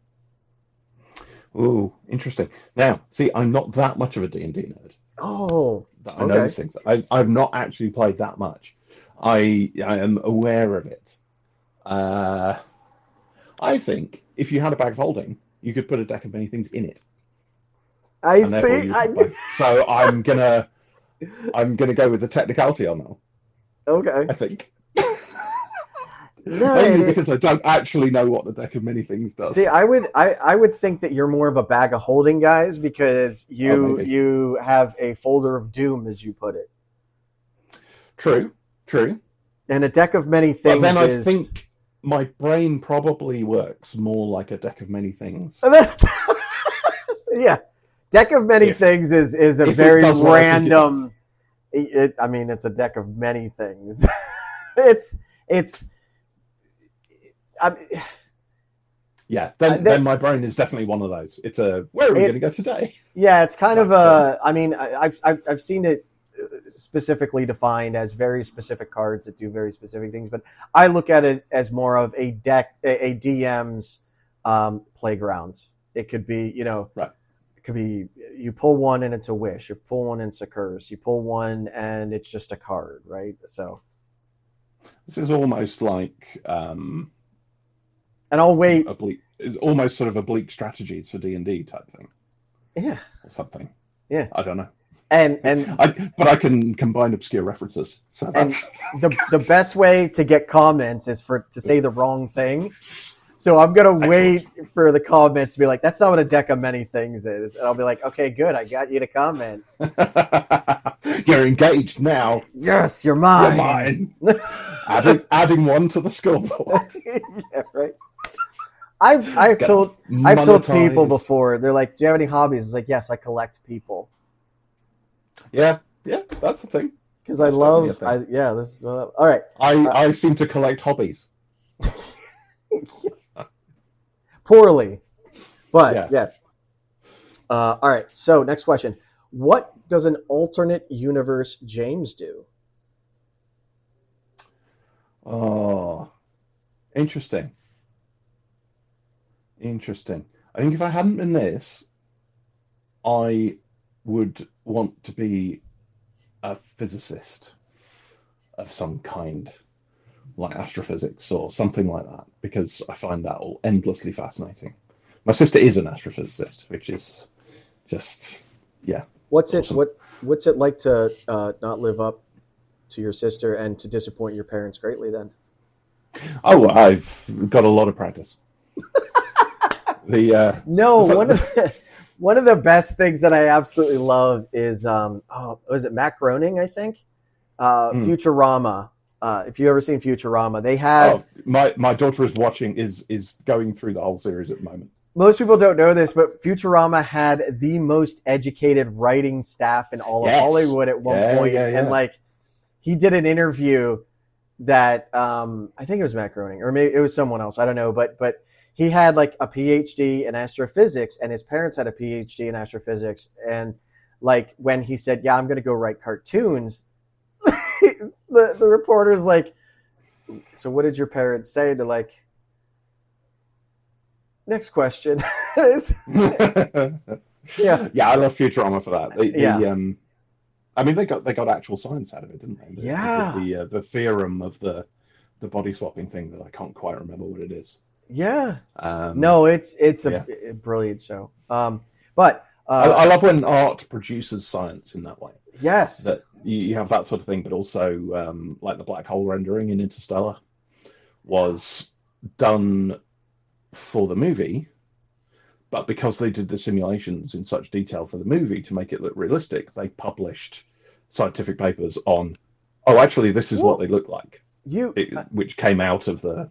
Ooh, interesting. Now, see, I'm not that much of a D&D nerd. Oh, I know these things. I've not actually played that much. I am aware of it. I think if you had a bag of holding, you could put a deck of many things in it. I see. So I'm gonna go with the technicality on that. Okay. I think. Mainly because I don't actually know what the deck of many things does. See, I would think that you're more of a bag of holding guys because you have a folder of doom, as you put it. True. And a deck of many things. But then I think my brain probably works more like a deck of many things. Yeah, deck of many things is a very random. It's a deck of many things. Then my brain is definitely one of those. It's where are we going to go today? Yeah, it's kind of a. I've seen it specifically defined as very specific cards that do very specific things, but I look at it as more of a deck, a DM's playground. It could be, right. It could be you pull one and it's a wish. You pull one and it's a curse. You pull one and it's just a card, right? So this is almost like. And I'll wait. It's almost sort of oblique strategies for D&D type thing. Yeah. Or something. Yeah. I don't know. But I can combine obscure references. So that's... And the best way to get comments is to say the wrong thing. So I'm going to wait for the comments to be like, that's not what a deck of many things is. And I'll be like, okay, good. I got you to comment. You're engaged now. Yes, you're mine. You're mine. adding one to the scoreboard. Yeah, right. I've told people before, they're like, do you have any hobbies? It's like, yes, I collect people. Yeah, that's the thing. Because I love, this is all right. I seem to collect hobbies. Poorly. But, yeah. All right. So, next question. What does an alternate universe James do? Oh, interesting. Interesting. I think if I hadn't been this, I would want to be a physicist of some kind, like astrophysics or something like that, because I find that all endlessly fascinating. My sister is an astrophysicist, which is just, yeah. What's awesome. What's it like to not live up to your sister and to disappoint your parents greatly then? Oh, I've got a lot of practice. One of the best things that I absolutely love is was it Matt Groening, I think? Futurama. If you've ever seen Futurama, they had my daughter is watching is going through the whole series at the moment. Most people don't know this, but Futurama had the most educated writing staff in all of Hollywood at one point. Yeah. And like he did an interview that I think it was Matt Groening or maybe it was someone else. I don't know, but he had like a PhD in astrophysics and his parents had a PhD in astrophysics. And like when he said, yeah, I'm going to go write cartoons, the reporter's like, so what did your parents say? To like, next question. Yeah. Yeah, I love Futurama for that. I mean, they got actual science out of it, didn't they? The theorem of the body swapping thing that I can't quite remember what it is. Yeah. No, it's a brilliant show. But I love when art produces science in that way. Yes. That you have that sort of thing, but also like the black hole rendering in Interstellar was done for the movie, but because they did the simulations in such detail for the movie to make it look realistic, they published scientific papers on, actually, this is what they look like, which came out of the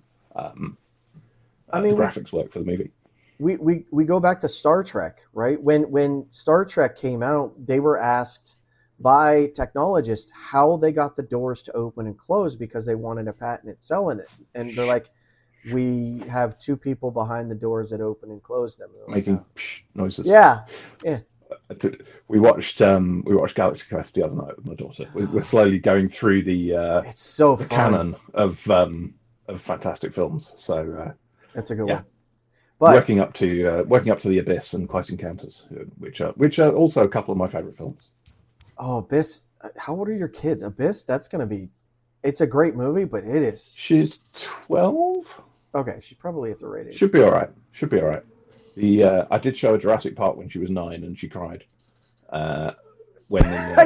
graphics work for the movie. We go back to Star Trek, right? When Star Trek came out, they were asked by technologists how they got the doors to open and close because they wanted to patent it, selling it, and they're like, we have two people behind the doors that open and close them. Making noises. Yeah. We watched Galaxy Quest the other night with my daughter. We're slowly going through the it's so the fun. canon of fantastic films. So that's a good one. But working up to the Abyss and Close Encounters, which are also a couple of my favorite films. Oh, Abyss! How old are your kids? Abyss? That's going to be. It's a great movie, but it is. She's 12. Okay, she's probably at the right age. Should be all right. I did show her Jurassic Park when she was 9, and she cried. I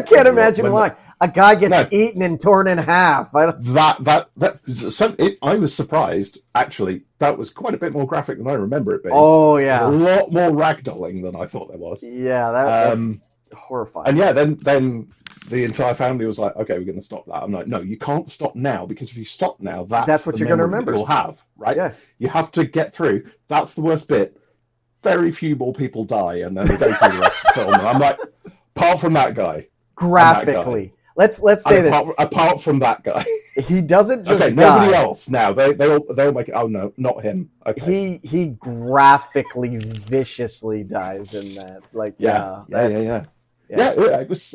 can't imagine why. A guy gets eaten and torn in half. I was surprised. Actually, that was quite a bit more graphic than I remember it being. Oh yeah, a lot more ragdolling than I thought there was. Yeah, that horrifying. And then the entire family was like, "Okay, we're going to stop that." I'm like, "No, you can't stop now because if you stop now, that's what you're going to remember. You'll have right. Yeah, you have to get through. That's the worst bit. Very few more people die, and then they go through the rest of the film. And I'm like, apart from that guy, graphically, let's say this. Apart from that guy, he doesn't just die. Nobody else now. They all make it. Oh no, not him. Okay. He graphically viciously dies in that. Like Yeah.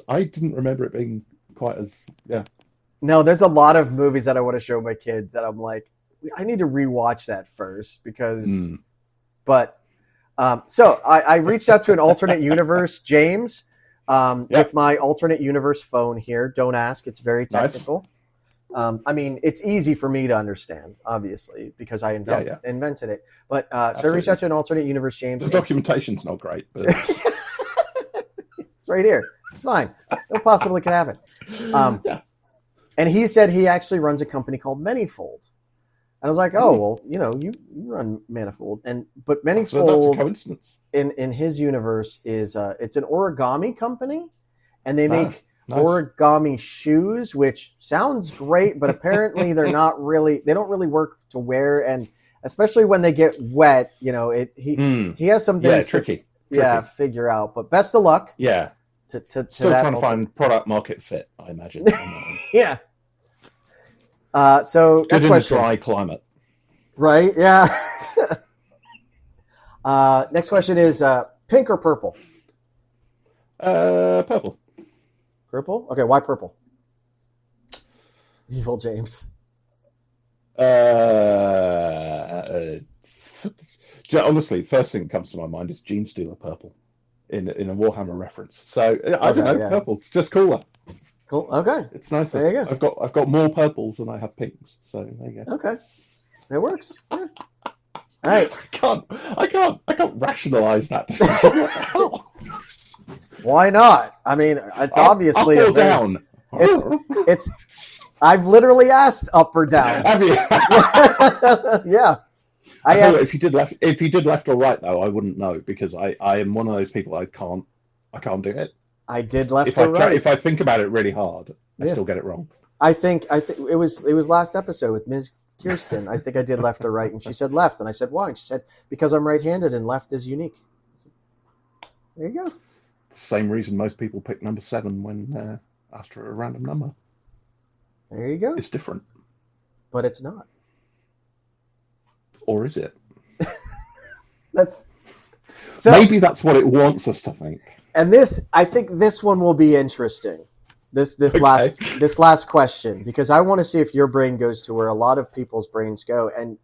I didn't remember it being quite as No, there's a lot of movies that I want to show my kids that I'm like, I need to rewatch that first because, but. So I reached out to an alternate universe, James, with my alternate universe phone here. Don't ask. It's very technical. Nice. I mean, it's easy for me to understand, obviously, because I invented it. But so I reached out to an alternate universe, James. The documentation's not great, but it's right here. It's fine. No possibly could happen. And he said he actually runs a company called Manyfold. And I was like, well, you run Manyfold, but Manyfold, that's a coincidence. In his universe is it's an origami company, and they make origami shoes, which sounds great, but apparently they don't really work to wear, and especially when they get wet, he has some things tricky. Figure out. But best of luck. Yeah, to still trying to find product market fit, I imagine. Yeah. So good next in question. a dry climate. Right? Yeah. Next question is pink or purple? Purple. Purple? Okay, why purple? Evil James. Honestly, first thing that comes to my mind is Gene Stealer purple in a Warhammer reference. So I don't know, yeah. purple. It's just cooler. Cool. Okay. It's nicer. There you go. I've got more purples than I have pinks. So there you go. Okay. It works. Yeah. All right. I can't rationalize that decision. What the hell? Why not? I mean, it's obviously up or down. It's. I've literally asked up or down. Have you? Yeah. I asked if you did left or right though, I wouldn't know because I am one of those people I can't do it. I did left or right. If I think about it really hard, I still get it wrong. I think it was last episode with Ms. Kirsten. I think I did left or right, and she said left, and I said why? And she said because I'm right-handed and left is unique. Said, there you go. Same reason most people pick number 7 when asked for a random number. There you go. It's different, but it's not. Or is it? Maybe that's what it wants us to think. And I think this one will be interesting. This last question, because I want to see if your brain goes to where a lot of people's brains go. And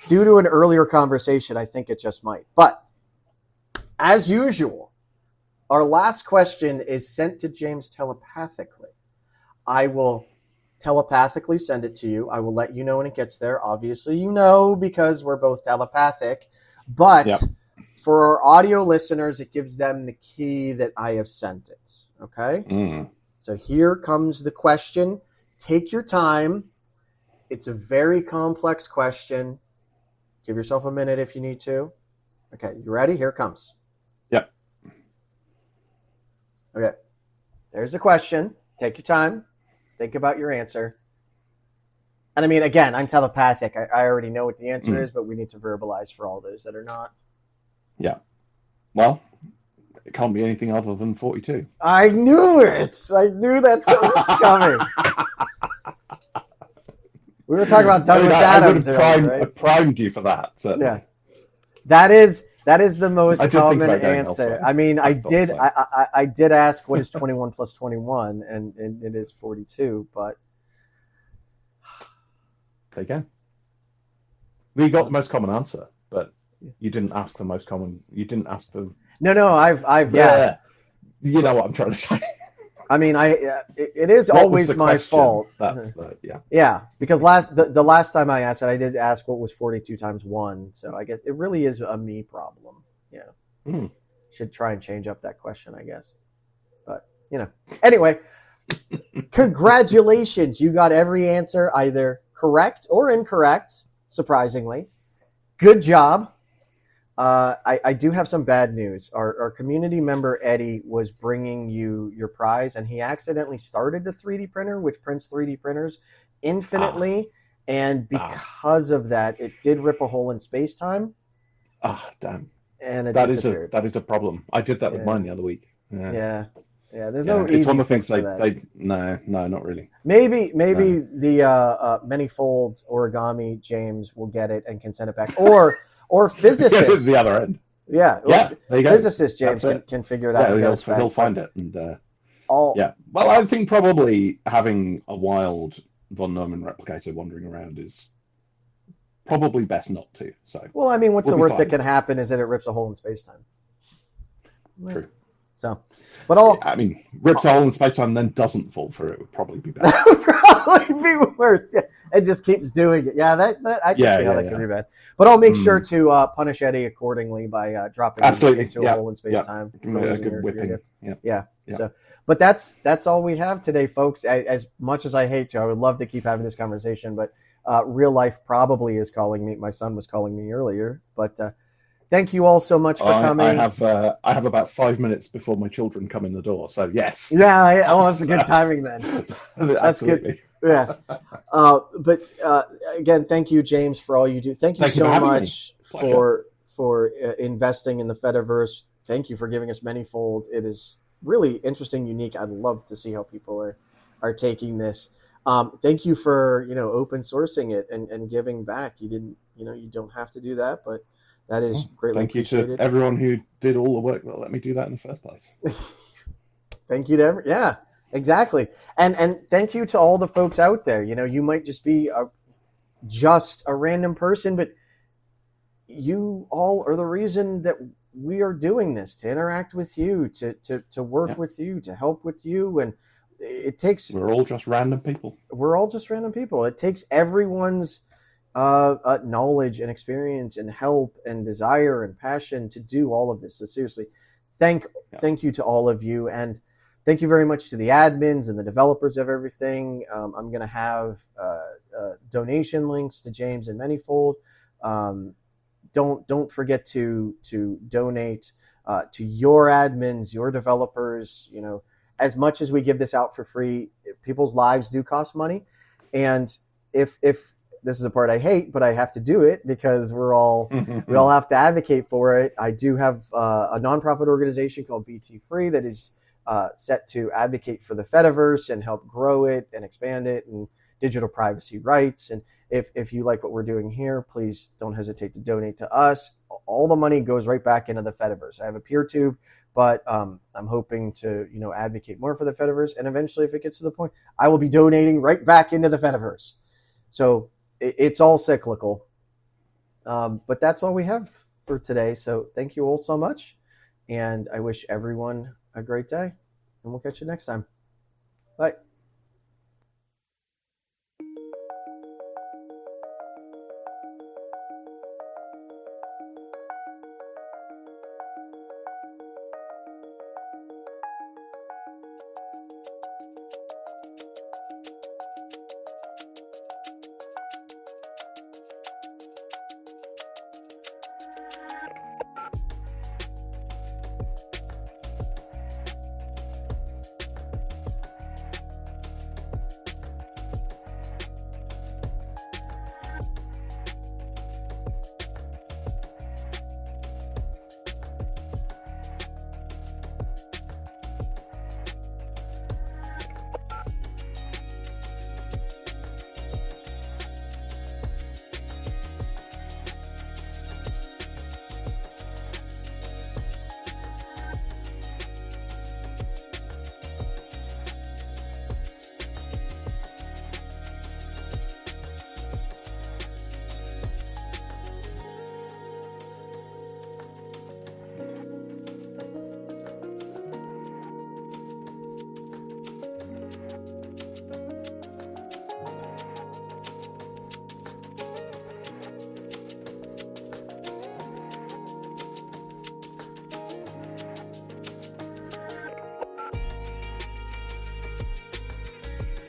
due to an earlier conversation, I think it just might. But as usual, our last question is sent to James telepathically. I will telepathically send it to you. I will let you know when it gets there. Obviously, you know, because we're both telepathic. But for our audio listeners, it gives them the key that I have sent it. Okay? So here comes the question. Take your time. It's a very complex question. Give yourself a minute if you need to. Okay, you ready? Here it comes. Yep. Okay. There's the question. Take your time. Think about your answer. And I mean, again, I'm telepathic. I already know what the answer is, but we need to verbalize for all those that are not. Yeah. Well, it can't be anything other than 42. I knew it. I knew that's what was coming. We were talking about Douglas Adams earlier, right? I primed you for that. Certainly. Yeah. That is the most common answer. I mean, I did ask what is 21 plus 21, and it is 42, but there you go. We got the most common answer, but you didn't ask the most common. You didn't ask the. No. I've yeah. You know what I'm trying to say. I mean, it is always my fault. That's yeah. Because the last time I asked it, I did ask what was 42 times 1. So I guess it really is a me problem. Yeah. Should try and change up that question, I guess. But anyway, congratulations! You got every answer either correct or incorrect. Surprisingly, good job. I do have some bad news. Our community member Eddie was bringing you your prize, and he accidentally started the 3D printer, which prints 3D printers infinitely, and because of that, it did rip a hole in space-time. Damn! And it disappeared. That is a problem. I did that with mine the other week. Yeah. There's no easy it's one of the fix things for that. No, not really. Maybe the Manyfold origami James will get it and can send it back, or physicist. The other end. Yeah. There you go. Physicist James can figure it out. He'll find it. And Well, I think probably having a wild von Neumann replicator wandering around is probably best not to. So. Well, I mean, what's the worst that can happen is that it rips a hole in space-time. True. So, but rips a hole in space-time and then doesn't fall through. It would probably be better. That would probably be worse. Yeah. It just keeps doing it. Yeah, that I can see how that could be bad. But I'll make sure to punish Eddie accordingly by dropping him into a hole in space-time. A good whipping. Yeah. So, but that's all we have today, folks. As much as I hate to, I would love to keep having this conversation, but real life probably is calling me. My son was calling me earlier, but thank you all so much for coming. I have about 5 minutes before my children come in the door, so yes. Yeah, that's a good timing then. That's good. Yeah. But again, thank you, James, for all you do. Thank you so much for investing in the Fediverse. Thank you for giving us Manyfold. It is really interesting, unique. I'd love to see how people are taking this. Thank you for, open sourcing it and giving back. You don't have to do that, but that is greatly Thank you to appreciated. everyone who did all the work that let me do that in the first place. Thank you to yeah, exactly. And thank you to all the folks out there. You might just be just a random person, but you all are the reason that we are doing this, to interact with you, to work with you, to help with you. And it takes, we're all just random people. It takes everyone's knowledge and experience and help and desire and passion to do all of this. So seriously, thank you to all of you. And thank you very much to the admins and the developers of everything. I'm going to have donation links to James and Manyfold. Don't forget to donate to your admins, your developers. As much as we give this out for free, people's lives do cost money. And if this is a part I hate, but I have to do it because we all have to advocate for it. I do have a nonprofit organization called BT Free that is set to advocate for the Fediverse and help grow it and expand it and digital privacy rights. And if you like what we're doing here, please don't hesitate to donate to us. All the money goes right back into the Fediverse. I have a peer tube, but I'm hoping to advocate more for the Fediverse. And eventually, if it gets to the point, I will be donating right back into the Fediverse. So it's all cyclical. But that's all we have for today. So thank you all so much. And I wish everyone a great day. And we'll catch you next time. Bye.